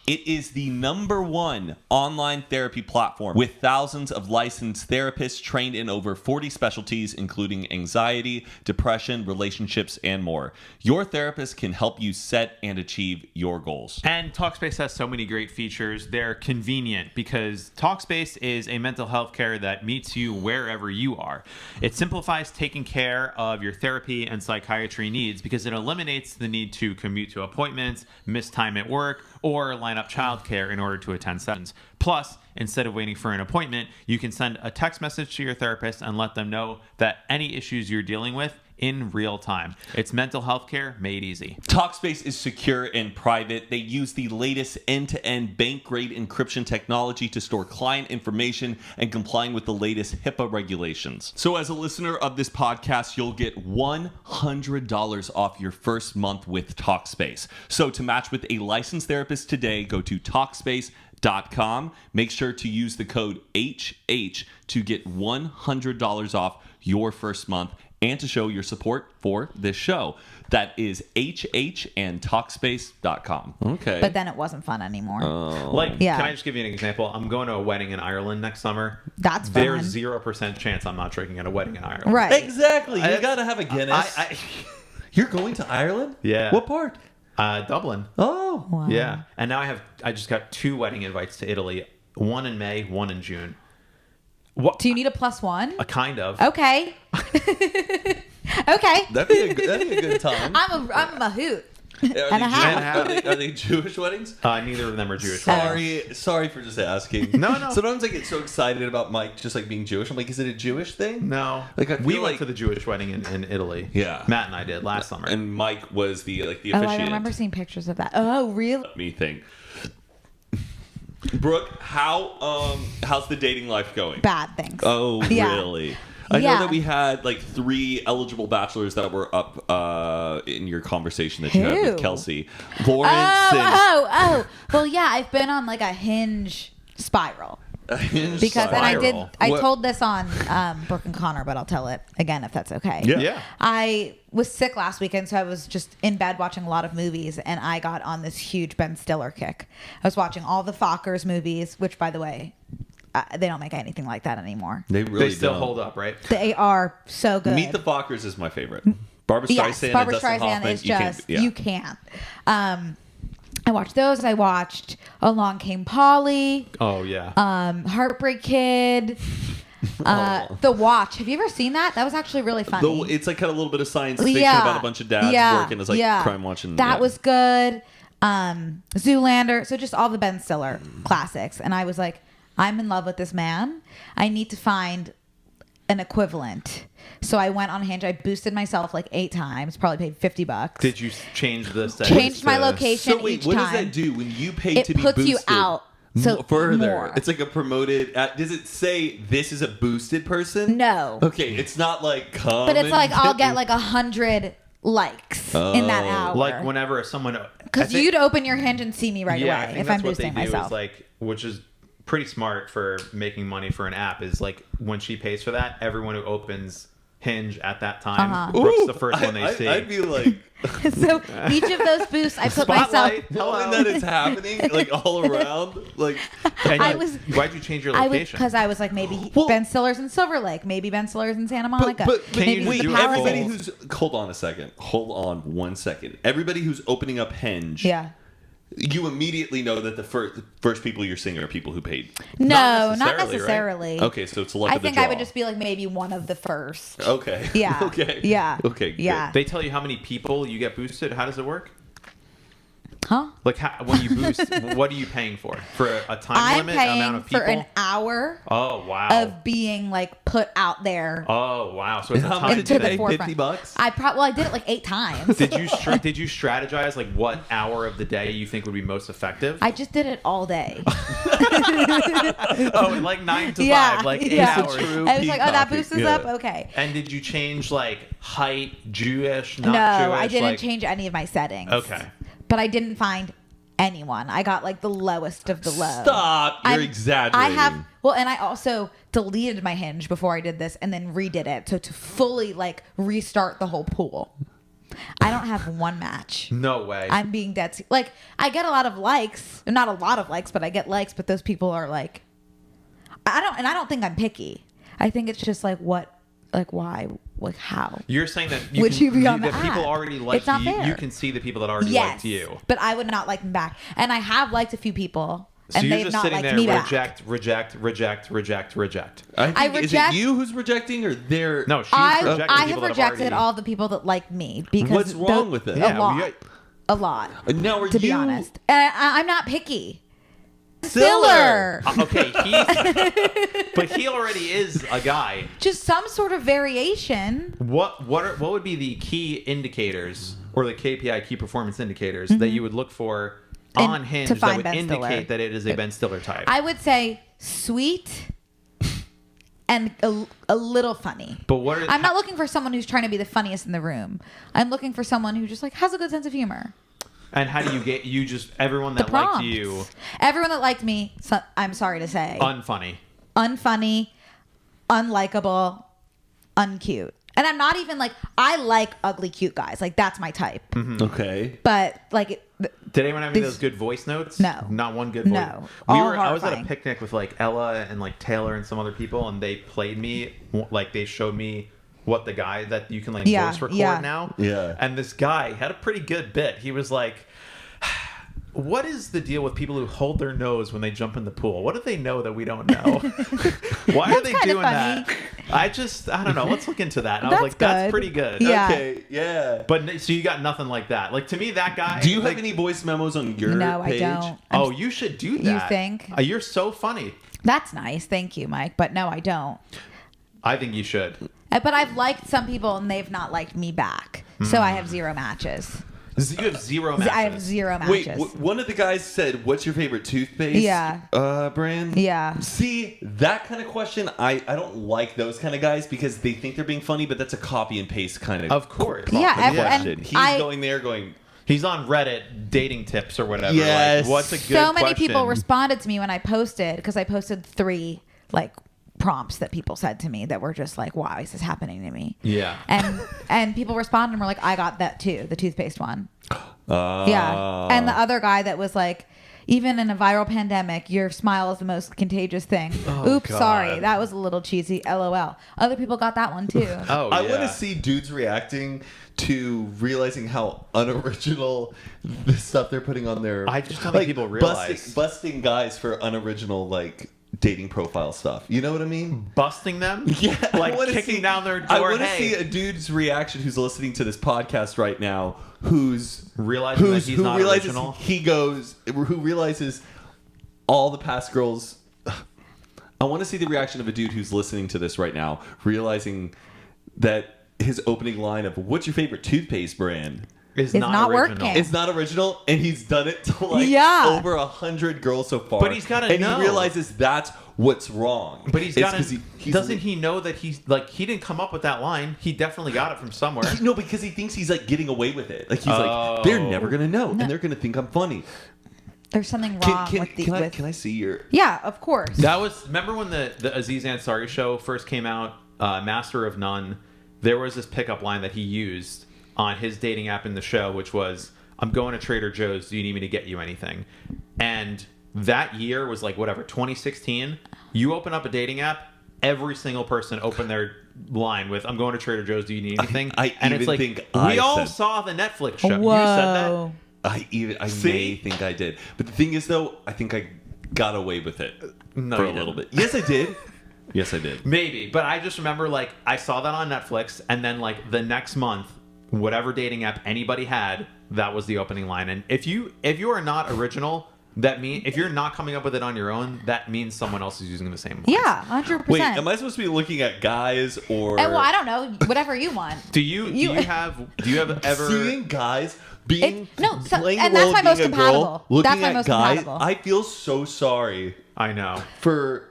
It is the #1 online therapy platform with thousands of licensed therapists trained in over 40 specialties, including anxiety, depression, relationships, and more. Your therapist can help you set and achieve your goals. And Talkspace has so many great features. They're convenient because Talkspace is a mental health care that meets you wherever you are. It simplifies taking care of your therapy and psychiatry needs because it eliminates the need to commute to appointments, miss time at work, or line up childcare in order to attend sessions. Plus, instead of waiting for an appointment, you can send a text message to your therapist and let them know that any issues you're dealing with in real time. It's mental health care made easy. Talkspace is secure and private. They use the latest end-to-end bank-grade encryption technology to store client information and complying with the latest HIPAA regulations. So as a listener of this podcast, you'll get $100 off your first month with Talkspace. So to match with a licensed therapist today, go to Talkspace.com. Make sure to use the code HH to get $100 off your first month and to show your support for this show. That is HH and Talkspace.com. Okay. But then it wasn't fun anymore. Yeah. Can I just give you an example? I'm going to a wedding in Ireland next summer. That's fun. There's 0% chance I'm not drinking at a wedding in Ireland. Right. Exactly. You gotta have a Guinness. You're going to Ireland? Yeah. What part? Dublin. Oh. Wow. Yeah. And now I just got 2 wedding invites to Italy. One in May, one in June. What? Do you need a +1? A kind of. Okay. Okay. That'd be a good time. I'm a hoot. Are and a half. Are they Jewish weddings? Neither of them are Jewish. Sorry for just asking. No. Sometimes I get so excited about Mike just like being Jewish. I'm like, is it a Jewish thing? No. Like, I we feel went like- to the Jewish wedding in Italy. Yeah. Matt and I did last summer. And Mike was the Oh, officiant. I remember seeing pictures of that. Oh, really? Me think. Brooke, how's the dating life going? Bad things. Oh, Yeah. really? I know Yeah. that we had like 3 eligible bachelors that were up in your conversation that you had Who? with Kelsey. Lawrence Oh. Well, yeah, I've been on like a Hinge spiral. and Because and Spiral. I What- told this on Brooke and Connor, but I'll tell it again if that's okay. Yeah. I was sick last weekend, so I was just in bed watching a lot of movies, and I got on this huge Ben Stiller kick. I was watching all the Fockers movies, which, by the way, they don't make anything like that anymore. They really They still don't. hold up, right? They are so good. Meet the Fockers is my favorite. Barbara Yes, Streisand Barbara and Dustin Streisand Hoffman. is just you can't. I watched those. I watched Along Came Polly, Oh yeah. Heartbreak Kid, The Watch. Have you ever seen that? That was actually really funny. Though it's like kind of a little bit of science fiction about a bunch of dads working as like crime watching. That was good. Zoolander. So just all the Ben Stiller classics. And I was like, I'm in love with this man. I need to find an equivalent. So I went on Hinge. I boosted myself like 8 times. Probably paid $50. Did you change the settings? Changed my location So wait, each what time. does that do when you pay It to be puts boosted? you out. So further, more. it's like a promoted. Does it say this is a boosted person? No. Okay, it's not like come. But it's and like I'll get get like 100 likes in that hour. Like whenever someone, because you'd open your Hinge and see me right I away think if I'm that's what they boosting do myself. is like, which is pretty smart for making money for an app. Is like when she pays for that, everyone who opens Hinge at that time, Brooke's the first one they see. I'd be like, So each of those boosts, I put myself. Spotlight. knowing that it's happening like all around, like. And I you- was- Why'd you change your location? Because I was like, maybe Well- Ben Stiller's in Silver Lake, maybe Ben Stiller's in Santa Monica. Can maybe you wait, he's do the it Power everybody Rangers. who's hold on a second, hold on 1 second. Everybody who's opening up Hinge, Yeah. you immediately know that the first people you're seeing are people who paid. No, not necessarily, necessarily. Right? Okay, so it's luck I of the think draw. I would just be like maybe one of the first. Okay. Yeah. Okay. Yeah. Okay. Good. Yeah. They tell you how many people you get boosted. How does it work? Huh? Like when you boost, what are you paying for? For a time I'm limit paying amount of people? for an hour Oh wow. of being like put out there Oh wow. So it's a How time. much into did you the pay? forefront. $50? I did it like 8 times. Did you strategize like what hour of the day you think would be most effective? I just did it all day. Oh, like 9 to Yeah, 5, like 8 yeah. hours. True I was like, oh, that peacocking. boost is Yeah. up? Okay. And did you change like height, Jewish, not No, Jewish? I didn't like, change any of my settings. Okay. But I didn't find anyone. I got like the lowest of the low. Stop! You're I'm- exaggerating. I have and I also deleted my Hinge before I did this and then redid it. So to fully like restart the whole pool. I don't have one match. No way. I'm being dead. Like I get a lot of likes, not a lot of likes, but I get likes. But those people are like, I don't think I'm picky. I think it's just like what, like why, like how. You're saying that Would you be on the that people app? already liked It's not you. fair. You can see the people that already Yes, liked you. but I would not like them back. And I have liked a few people, So and you're they've just not sitting liked there, me back. reject, reject, reject, reject, reject. I think, I is reject- it you who's rejecting or they're? No, she's I rejecting have people that rejected already... all the people that like me because What's wrong with it? A Yeah, lot, we got- a lot. Now are To be you- honest, and I'm not picky. Stiller. Okay, but he already is a guy. Just some sort of variation. What would be the key indicators or the KPI key performance indicators that you would look for on And Hinge to that find would Ben indicate Stiller. that it is a Ben Stiller type? I would say sweet and a little funny. But what are I'm not looking for someone who's trying to be the funniest in the room. I'm looking for someone who just like has a good sense of humor. And how do you get everyone The that liked prompts. you Everyone that liked me, I'm sorry to say, unfunny? unfunny, unlikable, uncute. And I'm not even like, I like ugly, cute guys. Like, that's my type. Okay. But, like, Did anyone have any of These- those good voice notes? No. Not one good voice. No. All I was at a horrifying. picnic with like Ella and like Taylor and some other people, and they played me like they showed me what the guy that you can like Yeah, voice record yeah. now. Yeah. And this guy had a pretty good bit. He was like, what is the deal with people who hold their nose when they jump in the pool? What do they know that we don't know? Why are they kinda doing funny. that? I don't know. Let's look into that. And I was That's like, that's good. pretty good. Yeah. Okay. Yeah. But so you got nothing like that. Like to me, that guy. Do you have like, any voice memos on your no, page? I don't. Oh, you should do that. think? You're so funny. That's nice. Thank you, Mike. But no, I don't. I think you should. But I've liked some people and they've not liked me back. So I have 0 matches. You have 0 matches. I have 0 Wait, matches. one of the guys said, "What's your favorite toothpaste?" Yeah. Brand. Yeah. See, that kind of question, I don't like those kind of guys because they think they're being funny, but that's a copy and paste kind of. Of course. Yeah, question. and He's going there, going. He's on Reddit dating tips or whatever. Yes. Like, what's a good So many question? people responded to me when I posted because I posted 3 like prompts that people said to me that were just like, "Wow, is this happening to me?" Yeah. And people responded and were like, "I got that too, the toothpaste one." Yeah. And the other guy that was like, Even in a viral pandemic, your smile is the most contagious thing. Oh, Oops, God. sorry. That was a little cheesy. LOL. Other people got that one too. Oh, I want to see dudes reacting to realizing how unoriginal the stuff they're putting on their. I just don't think people realize. busting guys for unoriginal like dating profile stuff. You know what I mean? Busting them? Yeah, Like kicking down their door. I want to hey. see a dude's reaction who's listening to this podcast right now, who's Realizing that he's who not realizes original. who realizes all the past girls. I want to see the reaction of a dude who's listening to this right now, realizing that his opening line of "What's your favorite toothpaste brand?" is It's not not original. working. It's not original, and he's done it to like Yeah. over 100 girls so far. But he's gotta and know. he realizes that's what's wrong. But he's It's got 'cause to. he's Doesn't he know that he's like he didn't come up with that line? He definitely got it from somewhere. No, because he thinks he's like getting away with it. Like he's like, they're never gonna know, and they're gonna think I'm funny. There's something wrong with the. Can I see your? Yeah, of course. That was remember when the Aziz Ansari show first came out, Master of None. There was this pickup line that he used on his dating app in the show, which was, "I'm going to Trader Joe's. Do you need me to get you anything?" And that year was like whatever 2016. You open up a dating app, every single person opened their line with, "I'm going to Trader Joe's. Do you need anything?" I and even it's like think we I all said- saw the Netflix show. Whoa. You said that. I See? may think I did, but the thing is though, I think I got away with it No, for you a little didn't. bit. Yes, I did. Yes, I did. Maybe, but I just remember like I saw that on Netflix, and then like the next month, whatever dating app anybody had, that was the opening line. And if you are not original, that mean if you're not coming up with it on your own, that means someone else is using the same. Lines. Yeah, 100%. Wait, am I supposed to be looking at guys or? Well, I don't know. Whatever you want. Do you have ever? Seeing guys being playing and the that's role my of most being a compatible. girl, looking That's my at most guys, compatible. I feel so sorry I know. for,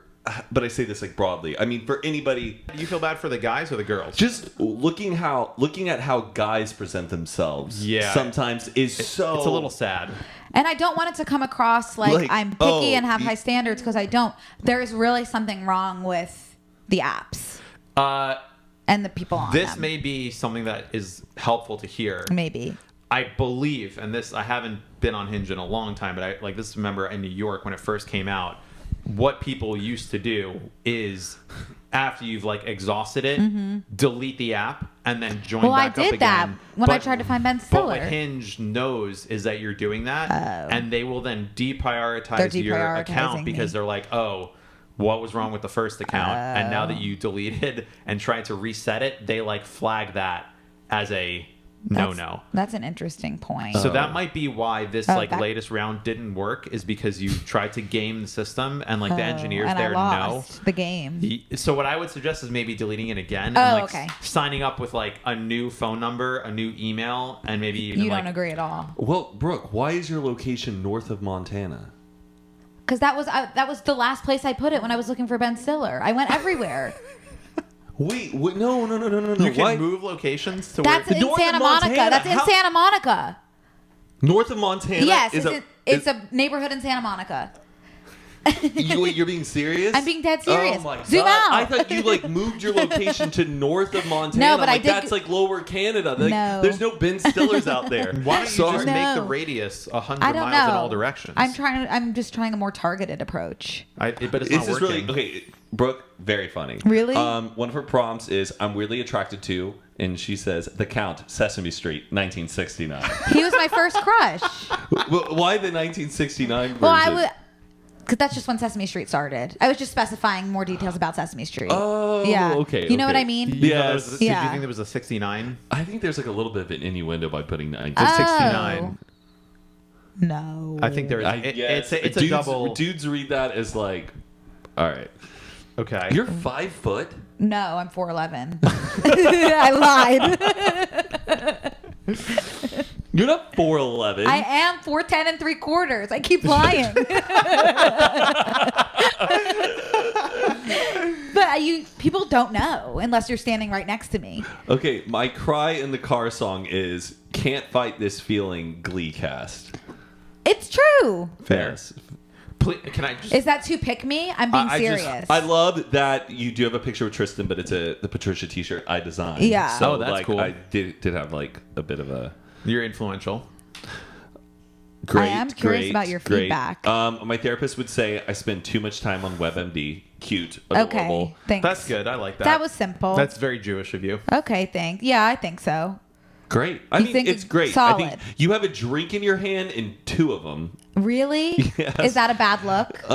but I say this like broadly. I mean, for anybody, Do you feel bad for the guys or the girls? just looking at how guys present themselves. Yeah. sometimes is so. It's a little sad. And I don't want it to come across like I'm picky and have you- high standards because I don't. There is really something wrong with the apps and the people on This them. may be something that is helpful to hear. Maybe. I believe, and this I haven't been on Hinge in a long time, but I like this. Remember in New York when it first came out, what people used to do is after you've like exhausted it, delete the app and then join Well, I back up did that again. when I tried to find Ben But what Stiller. Hinge knows is that you're doing that, Oh. and they will then deprioritize They're your deprioritizing account because me. they're like, oh. What was wrong with the first account? And now that you deleted and tried to reset it, they like flag that as a no. That's an interesting point. So that might be why this Oh, like that- latest round didn't work, is because you tried to game the system and like the engineers and there I know. lost the game. So what I would suggest is maybe deleting it again and Oh, like okay. signing up with like a new phone number, a new email, and maybe even You like don't agree at all. Well, Brooke, why is your location north of Montana? Because that was the last place I put it when I was looking for Ben Stiller. I went everywhere. Wait, no. you can Why? move locations to That's where in North of Santa Monica. Montana? That's in How- Santa Monica. North of Montana. Yes, is it's a neighborhood in Santa Monica. You're being serious? I'm being dead serious. Oh my Zoom God. out. I thought you like moved your location to north of Montana. No, but I like, did- that's like lower Canada. Like, No. There's no Ben Stillers out there. why don't you Sorry. just make the No. radius 100 I don't miles know. in all directions? I'm just trying a more targeted approach. But it's This not is working. really okay. Brooke, very funny. Really? One of her prompts is "I'm weirdly attracted to," and she says, "The Count, Sesame Street, 1969." He was my first crush. Why the 1969 version? Well, I would. Because that's just when Sesame Street started. I was just specifying more details about Sesame Street. Oh, yeah. okay. You know what okay. I mean? Yes. Did you Yeah. think there was a 69? I think there's like a little bit of an innuendo by putting 19. There's Oh. 69. No. I think there is. Yes. It's a dudes, double. Dudes read that as like, all right. Okay. You're 5 foot. No, I'm 4'11". I lied. You're not 4'11". I am 4'10" and 3/4. I keep lying. But people don't know unless you're standing right next to me. Okay, my cry in the car song is "Can't Fight This Feeling." Glee cast. It's true. Fair. Yes. Please, can I just? Is that too pick me? I'm being serious. I love that you do have a picture with Tristan, but it's the Patricia T-shirt I designed. Yeah. So Oh, that's like, cool. I did have like a bit of a. You're influential. Great. I am curious about your feedback. My therapist would say I spend too much time on WebMD. Cute. Adorable. Okay, thanks. That's good. I like that. That was simple. That's very Jewish of you. Okay, thanks. Yeah, I think so. Great. I You mean, think it's great. solid. I think you have a drink in your hand and 2 of them. Really? Yes. Is that a bad look?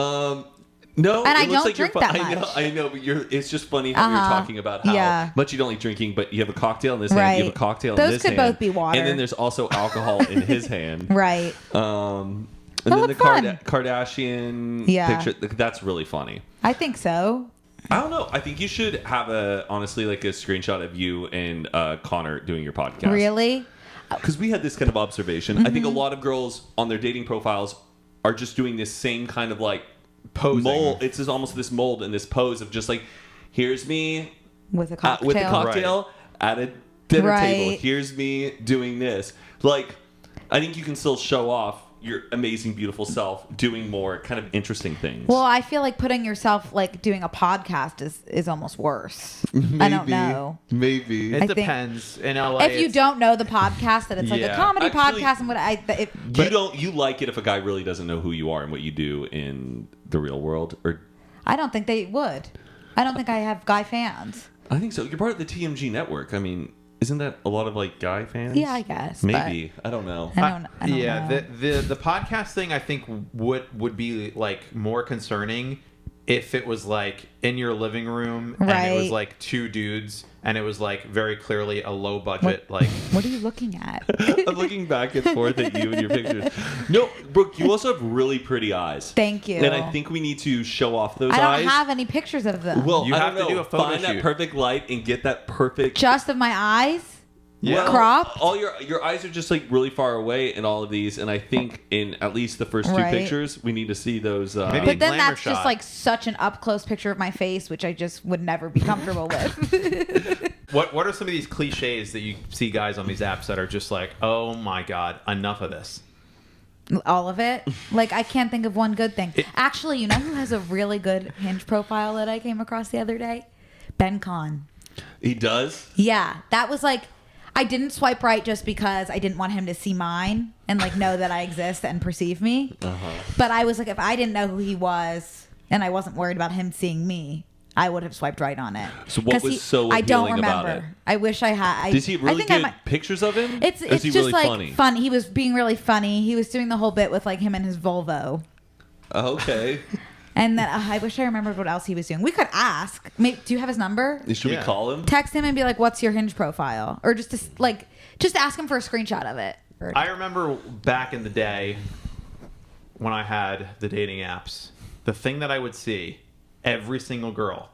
No, And I it looks don't like drink you're that fine. much. I know, but it's just funny how you're talking about how much you don't like drinking, but you have a cocktail in this hand, you have a cocktail in Those this could hand. both be water. And then there's also alcohol in his hand. Right. And That then looked the fun. Kardashian Yeah. picture, that's really funny. I think so. I don't know. I think you should have honestly, like a screenshot of you and Connor doing your podcast. Really? Because we had this kind of observation. I think a lot of girls on their dating profiles are just doing this same kind of like Posing. mold. It's just almost this mold and this pose of just like, here's me With a cocktail. with a cocktail at a dinner Right. table. Here's me doing this. Like, I think you can still show off your amazing, beautiful self doing more kind of interesting things. Well, I feel like putting yourself like doing a podcast is almost worse. I don't know. Maybe. It I think- depends. In LA, If you don't know the podcast, that it's like a Yeah. comedy Actually, podcast, and You like it if a guy really doesn't know who you are and what you do in the real world, or I don't think they would. I don't think I have guy fans. I think so. You're part of the TMG network. I mean, isn't that a lot of like guy fans? Yeah, I guess. Maybe. I don't know. I don't yeah, know. the podcast thing I think would be like more concerning if it was like in your living room and it was Right. like 2 dudes and it was like very clearly a low budget like What are you looking at? I'm looking back and forth at you and your pictures. No, Brooke, you also have really pretty eyes. Thank you. And I think we need to show off those I don't eyes. have any pictures of them. Well, You I have don't to know. do a photo Find that shoot. perfect light and get that perfect. Just of my eyes? Yeah. Cropped? All your eyes are just like really far away in all of these, and I think in at least the first 2 Right. pictures, we need to see those. Maybe But then glamour that's shot. just like such an up close picture of my face, which I just would never be comfortable with. what are some of these cliches that you see guys on these apps that are just like, oh my god, enough of this? All of it. Like, I can't think of one good thing. Actually, you know who has a really good Hinge profile that I came across the other day? Ben Kahn. He does. Yeah, that was like, I didn't swipe right just because I didn't want him to see mine and like know that I exist and perceive me. But I was like, if I didn't know who he was and I wasn't worried about him seeing me, I would have swiped right on it. So what 'Cause was so I don't appealing about remember. it? I wish I had. Does he have really I think I good might, pictures of him? It's Or is he just really like funny? fun. He was being really funny. He was doing the whole bit with like him and his Volvo. Oh, okay. And then I wish I remembered what else he was doing. We could ask. Maybe, do you have his number? Should we Yeah. call him? Text him and be like, "What's your Hinge profile?" Or just just ask him for a screenshot of it. Or, I remember back in the day when I had the dating apps, the thing that I would see, every single girl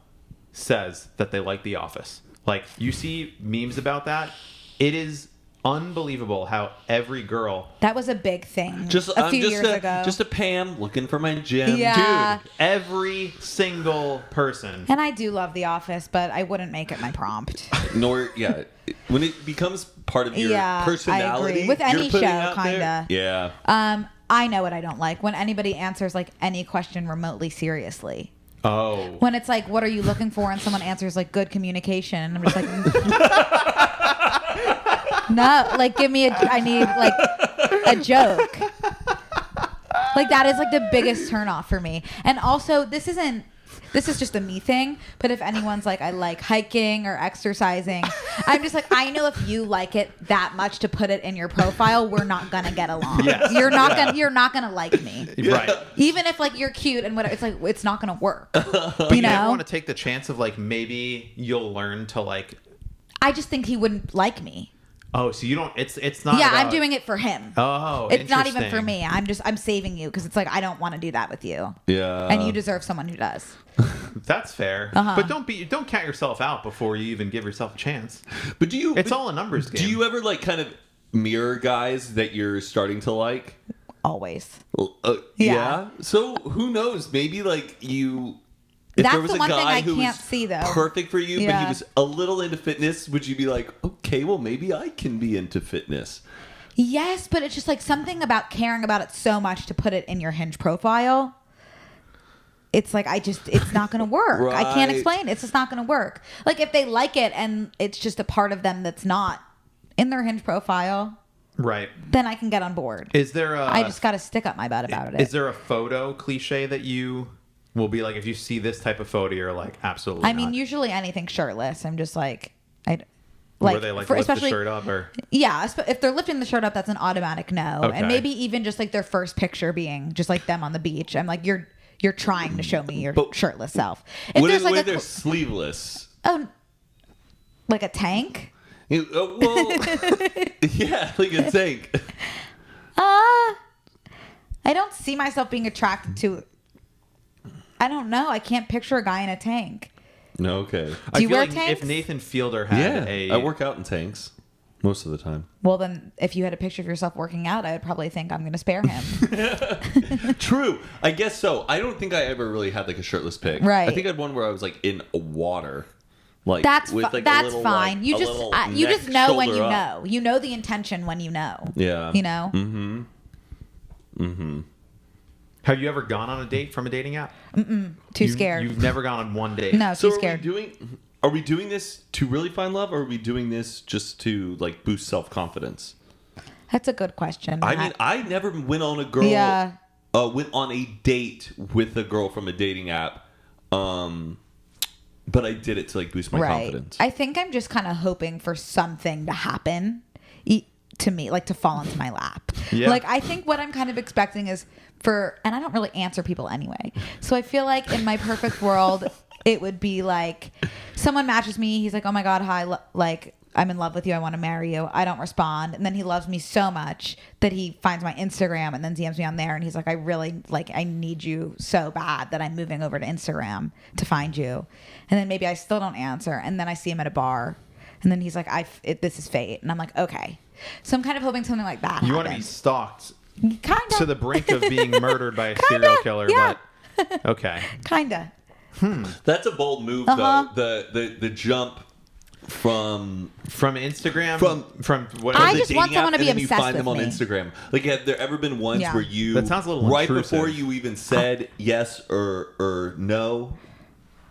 says that they like The Office. Like, you see memes about that. It is unbelievable how every girl... that was a big thing. I'm few years ago. Just a Pam looking for my gem. Yeah. Dude, every single person. And I do love The Office, but I wouldn't make it my prompt. When it becomes part of your Yeah, I personality, agree. With you're any putting show, out there- kinda. Yeah. I know what I don't like when anybody answers like any question remotely seriously. Oh. When it's like, "What are you looking for?" and someone answers like, "Good communication," and I'm just like, no, like I need like a joke. Like that is like the biggest turnoff for me. And also, this is just a me thing, but if anyone's like, I like hiking or exercising, I'm just like, I know if you like it that much to put it in your profile, we're not gonna get along. Yes. You're not gonna like me. Right. Even if like you're cute and whatever, it's like it's not gonna work. But You you never know? want to take the chance of like maybe you'll learn to like... I just think he wouldn't like me. Oh, so you don't... It's not Yeah, about- I'm doing it for him. Oh, It's not even for interesting. me. I'm saving you because it's like I don't want to do that with you. Yeah. And you deserve someone who does. That's fair. Uh-huh. But don't count yourself out before you even give yourself a chance. But do you? It's all a numbers game. Do you ever like kind of mirror guys that you're starting to like? Always. Yeah. Yeah. So who knows? Maybe like you. If That's there was the a one thing guy I who can't was see, though. perfect for you, but Yeah. he was a little into fitness, would you be like, okay, well maybe I can be into fitness? Yes, but it's just like something about caring about it so much to put it in your Hinge profile. It's like it's not going to work. I can't Right. explain. It's just not going to work. Like if they like it and it's just a part of them that's not in their Hinge profile, Right. then I can get on board. Is there I just got to stick up my butt about it. Is there a photo cliche that you will be like, if you see this type of photo, you're like, absolutely I mean, not? usually anything shirtless, I'm just like, Where they like lift the shirt up, or yeah, if they're lifting the shirt up, that's an automatic no. Okay. And maybe even just like their first picture being just like them on the beach. I'm like, you're trying to show me your shirtless self. If What there's if like they're sleeveless? oh, like a tank. Well, yeah, like a tank. I don't see myself being attracted to. I don't know. I can't picture a guy in a tank. No, okay. Do you wear like tanks? if Nathan Fielder had I work out in tanks most of the time. Well, then, if you had a picture of yourself working out, I would probably think I'm going to spare him. True. I guess so. I don't think I ever really had like a shirtless pic. Right. I think I had one where I was like in water. Like That's with, like, a that's little, fine. like, You a just little you neck, just know when shoulder you up. know. You know the intention when you know. Yeah. You know. Mm-hmm. Mm-hmm. Have you ever gone on a date from a dating app? Too scared. You've never gone on one date. No, So too scared. are we doing this to really find love, or are we doing this just to like boost self-confidence? That's a good question. I mean, I never went on a girl. Yeah. Went on a date with a girl from a dating app. But I did it to like boost my confidence. I think I'm just kind of hoping for something to happen to me, like to fall into my lap. Yeah. Like I think what I'm kind of expecting is and I don't really answer people anyway. So I feel like in my perfect world, it would be like someone matches me. He's like, oh my God, hi, like I'm in love with you. I want to marry you. I don't respond. And then he loves me so much that he finds my Instagram and then DMs me on there. And he's like, I need you so bad that I'm moving over to Instagram to find you. And then maybe I still don't answer. And then I see him at a bar. And then he's like, this is fate. And I'm like, okay. So I'm kind of hoping something like that You want to be happens. stalked Kind of. to the brink of being murdered by a serial killer, yeah. but okay. Kind of. That's a bold move, Uh-huh. though. The jump from Instagram from what I the just dating want someone app, to be and then obsessed you find them with on me. Instagram. Like, have there ever been ones Yeah. where you That sounds a little right intrusive. before you even said yes or no,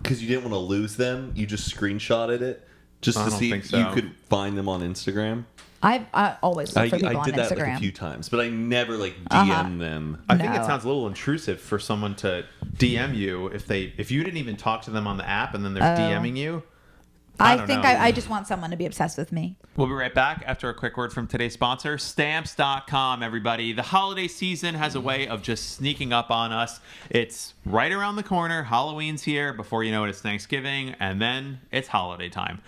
because you didn't want to lose them, you just screenshotted it just I to don't see think if so. you could find them on Instagram? I always look for people I on did that Instagram. like a few times, but I never like DM them. I think it No. sounds a little intrusive for someone to DM you if you didn't even talk to them on the app and then they're DMing you. I don't think know. I just want someone to be obsessed with me. We'll be right back after a quick word from today's sponsor, Stamps.com, everybody. The holiday season has a way of just sneaking up on us. It's right around the corner. Halloween's here. Before you know it, it's Thanksgiving, and then it's holiday time.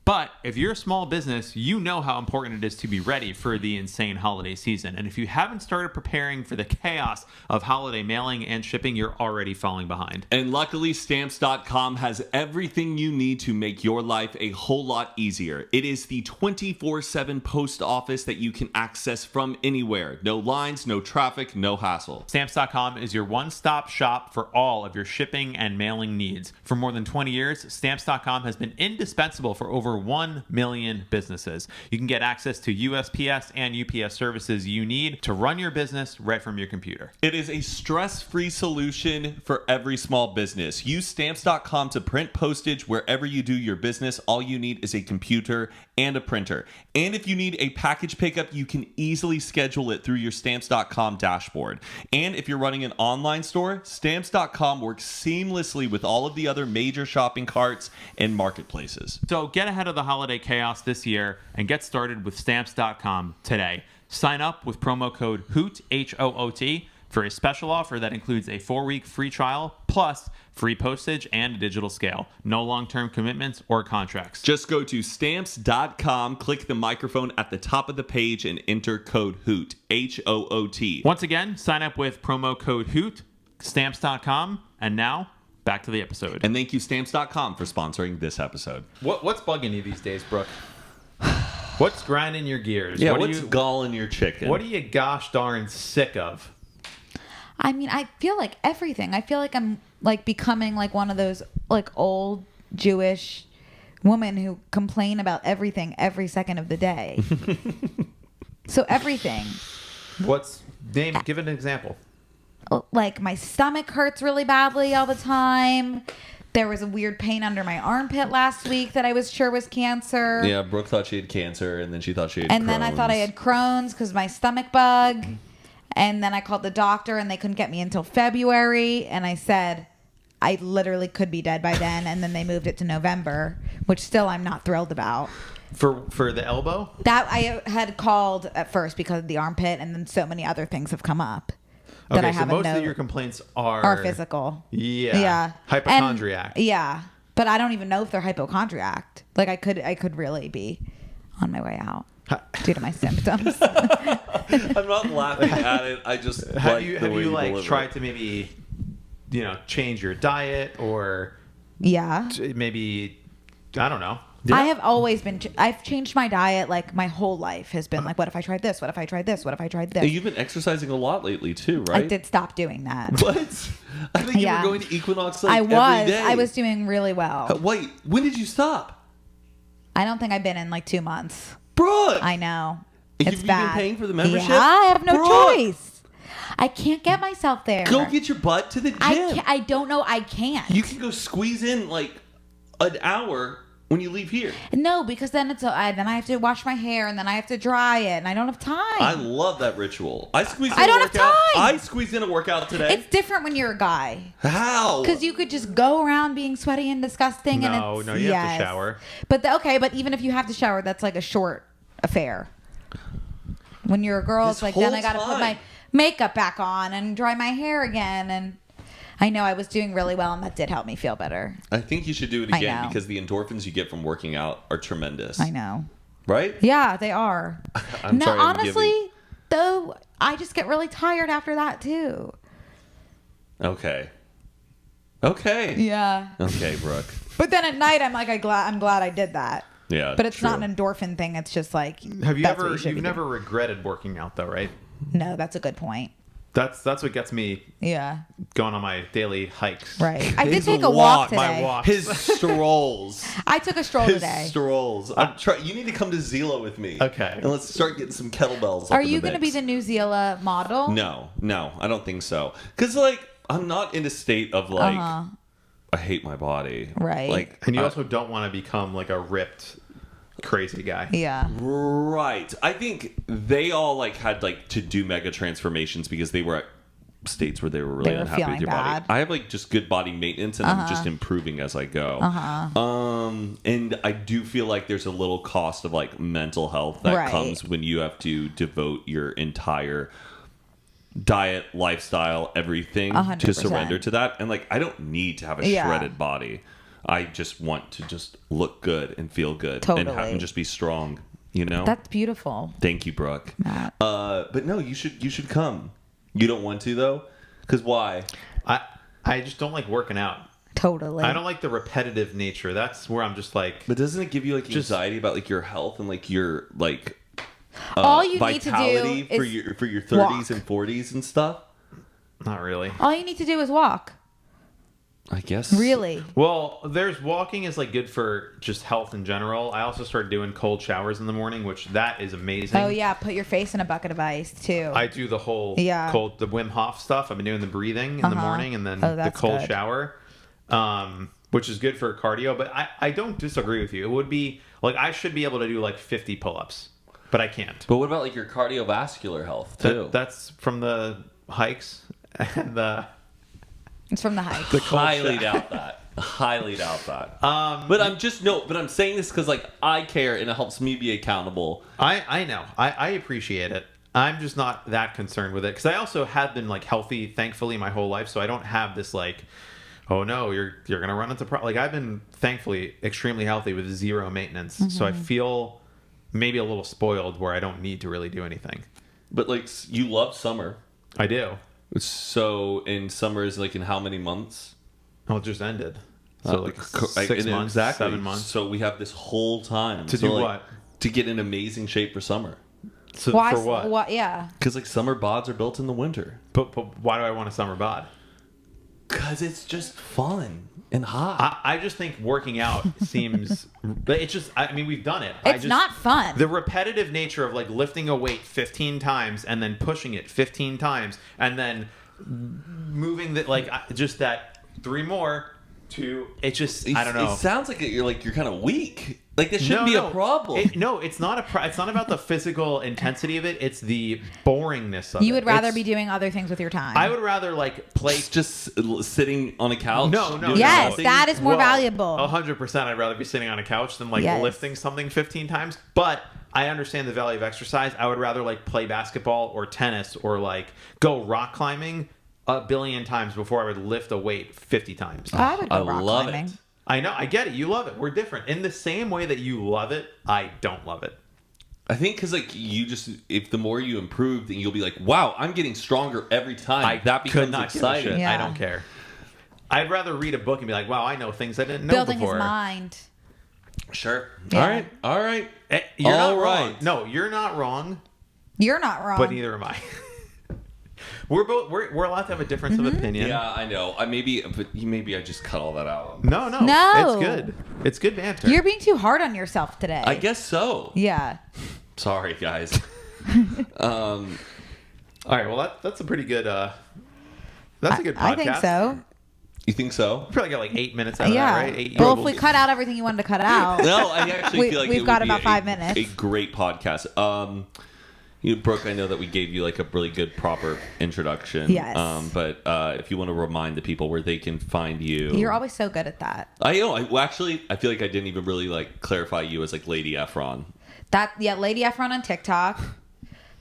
But if you're a small business, you know how important it is to be ready for the insane holiday season. And if you haven't started preparing for the chaos of holiday mailing and shipping, you're already falling behind. And luckily, Stamps.com has everything you need to make your life a whole lot easier. It is the 24/7 post office that you can access from anywhere. No lines, no traffic, no hassle. Stamps.com is your one-stop shop for all of your shipping and mailing needs. For more than 20 years, Stamps.com has been indispensable for over 1 million businesses. You can get access to USPS and UPS services you need to run your business right from your computer. It is a stress-free solution for every small business. Use Stamps.com to print postage wherever you do your business. All you need is a computer and a printer. And if you need a package pickup, you can easily schedule it through your Stamps.com dashboard. And if you're running an online store, Stamps.com works seamlessly with all of the other major shopping carts and marketplaces. So get ahead of the holiday chaos this year and get started with Stamps.com today. Sign up with promo code HOOT, H-O-O-T, for a special offer that includes a 4-week free trial plus free postage and a digital scale. No long-term commitments or contracts. Just go to Stamps.com, click the microphone at the top of the page, and enter code HOOT, H-O-O-T. Once again, sign up with promo code HOOT, Stamps.com, and now back to the episode. And thank you, Stamps.com, for sponsoring this episode. What's bugging you these days, Brooke? What's grinding your gears? Yeah, what what's galling your chicken? What are you gosh darn sick of? I mean, I feel like everything. I feel like I'm like becoming like one of those like old Jewish women who complain about everything every second of the day. So everything. Give an example. Like my stomach hurts really badly all the time. There was a weird pain under my armpit last week that I was sure was cancer. Yeah, Brooke thought she had cancer, and then she thought she had And Crohn's. then I thought I had Crohn's because my stomach bug. And then I called the doctor, and they couldn't get me until February. And I said I literally could be dead by then. And then they moved it to November, which still I'm not thrilled about. For the elbow? That I had called at first because of the armpit, and then so many other things have come up. That Okay, I so have a most note. of your complaints are... Are physical. Yeah. Yeah. Hypochondriac. And, yeah. But I don't even know if they're hypochondriac. Like I could really be on my way out due to my symptoms. I'm not laughing at it. I just Have you deliver tried it. to maybe, change your diet or Yeah. maybe, I don't know. I have always been. I've changed my diet. Like my whole life has been like, what if I tried this? What if I tried this? What if I tried this? And you've been exercising a lot lately too, right? I did stop doing that. What? I think Yeah. you were going to Equinox I every was. day. I was doing really well. Wait, when did you stop? I don't think I've been in like 2 months. Brooke! I know. You've It's been bad. paying for the membership? Yeah, I have no Brooke! choice. I can't get myself there. Go get your butt to the gym. I don't know. I can't. You can go squeeze in like an hour when you leave here. No, because then then I have to wash my hair and then I have to dry it and I don't have time. I love that ritual. I squeezed in I a don't have workout. time. I squeezed in a workout today. It's different when you're a guy. How? Because you could just go around being sweaty and disgusting. No, and it's, no, you have to yes. shower. But but even if you have to shower, that's like a short affair. When you're a girl, This it's like whole then I got to put time. my makeup back on and dry my hair again. And I know I was doing really well, and that did help me feel better. I think you should do it I again know. because the endorphins you get from working out are tremendous. I know. Right? Yeah, they are. I'm no, sorry, I'm honestly, giving- though, I just get really tired after that too. Okay. Okay. Yeah. Okay, Brooke. But then at night, I'm like, I'm glad I did that. Yeah. But it's true. not an endorphin thing. It's just like, Have you that's what ever, should be you've never doing. regretted working out though, right? No, that's a good point. That's what gets me Yeah. going on my daily hikes. Right. I did His take a walk today. My walk. His strolls. I took a stroll His today. strolls. You need to come to Zila with me. Okay. And let's start getting some kettlebells. Are you going to be the New Zealand model? No, I don't think so. Because like I'm not in a state of like I hate my body. Right. Like, And you also don't want to become like a ripped, crazy guy. Yeah. right. I think they all like had like to do mega transformations because they were at states where they were really They were unhappy with feeling your bad. body. I have like just good body maintenance and I'm just improving as I go. And I do feel like there's a little cost of like mental health that Right. comes when you have to devote your entire diet, lifestyle, everything 100%. to surrender to that. And like I don't need to have a Yeah. shredded body. I just want to just look good and feel good Totally. and just be strong, you know? That's beautiful. Thank you, Brooke. Matt. But no, you should come. You don't want to though? Cuz why? I just don't like working out. Totally. I don't like the repetitive nature. That's where I'm just like, But doesn't it give you like anxiety about like your health and like your like All you need to do vitality for is your 30s walk. and 40s and stuff? not really. All you need to do is walk. I guess. Really. Well, there's walking is like good for just health in general. I also started doing cold showers in the morning, which that is amazing. Oh yeah, put your face in a bucket of ice too. I do the whole Yeah. the Wim Hof stuff. I've been doing the breathing in the morning and then Oh, the that's cold good. shower, which is good for cardio. But I don't disagree with you. It would be like I should be able to do like 50 pull-ups, but I can't. But what about like your cardiovascular health too? That's from the hikes and the It's from the hike. Highly doubt that. Highly doubt that. But I'm saying this because like I care and it helps me be accountable. I know. I appreciate it. I'm just not that concerned with it because I also have been like healthy, thankfully, my whole life. So I don't have this like, oh no, you're gonna run into like I've been thankfully extremely healthy with zero maintenance. So I feel maybe a little spoiled where I don't need to really do anything. But like you love summer. I do. So in summer is like in how many months? Well, it just ended. So like 6 months, 7 months. So we have this whole time To do like, what? To get in amazing shape for summer. So Why? for what? Yeah. Because like summer bods are built in the winter. But why do I want a summer bod? Because it's just fun and hot. I just think working out seems. It's just. I mean, we've done it. It's not fun. The repetitive nature of like lifting a weight 15 times and then pushing it 15 times and then moving that just that 3 more It's just I don't know. It sounds like you're kind of weak. Like this shouldn't be a problem. It's not it's not about the physical intensity of it. It's the boringness of it. You would rather be doing other things with your time. I would rather like play just sitting on a couch. No. Yes, nothing. that is more valuable. 100%. I'd rather be sitting on a couch than like lifting something 15 times. But I understand the value of exercise. I would rather like play basketball or tennis or like go rock climbing a billion times before I would lift a weight 50 times. I would go rock love climbing. it. I know. I get it. You love it. We're different. In the same way that you love it, I don't love it. I think because like if the more you improve, then you'll be like, wow, I'm getting stronger every time. That becomes could not exciting. give a shit. Yeah. I don't care. I'd rather read a book and be like, wow, I know things I didn't know Building before. his mind. Sure. Yeah. All right. You're not All wrong. right. No, you're not wrong, You're not wrong. but neither am I. We're allowed to have a difference of opinion. Yeah, I know. Maybe I just cut all that out. No. No. It's good. It's good banter. You're being too hard on yourself today. I guess so. Yeah. Sorry, guys. All right. Well, that's a pretty good. That's a good podcast. I think so. You think so? We probably got like 8 minutes out of Yeah. that, right? 8 Well, if we cut out everything you wanted to cut out. No, I actually feel like we've it got would about be 5 minutes. A great podcast. Brooke, I know that we gave you like a really good proper introduction. Yes. But if you want to remind the people where they can find you, You're always so good at that. I know. I feel like I didn't even really like clarify you as like Lady Efron. Lady Efron on TikTok.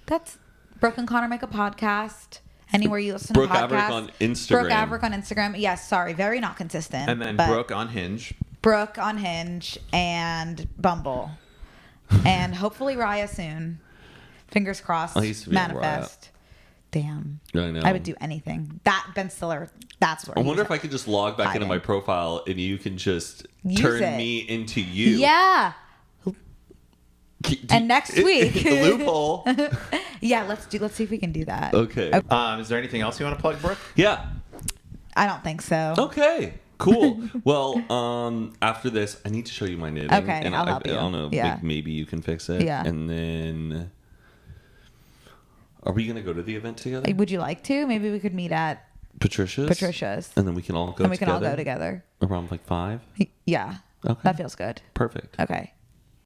That's Brooke and Connor make a podcast. Anywhere you listen Brooke to podcasts. Averick on Instagram. Brooke Averick on Instagram. Yes, sorry, very not consistent. And then but Brooke on Hinge. Brooke on Hinge and Bumble, and hopefully Raya soon. Fingers crossed. I used to be on manifest. Damn. I know. I would do anything. That Ben Stiller. That's where. I wonder if I could just log back into my profile and you can just Use turn it. me into you. Yeah. And next week, the loophole. Yeah, let's see if we can do that. Okay. Is there anything else you want to plug, Brooke? Yeah. I don't think so. Okay. Cool. Well, after this, I need to show you my knitting. Okay, and I'll help I you. don't know. Yeah. Like maybe you can fix it. Yeah. And then, are we gonna go to the event together? Would you like to? Maybe we could meet at Patricia's. And then we can all go. and we can all go together. Around like 5. Yeah. Okay. That feels good. Perfect. Okay.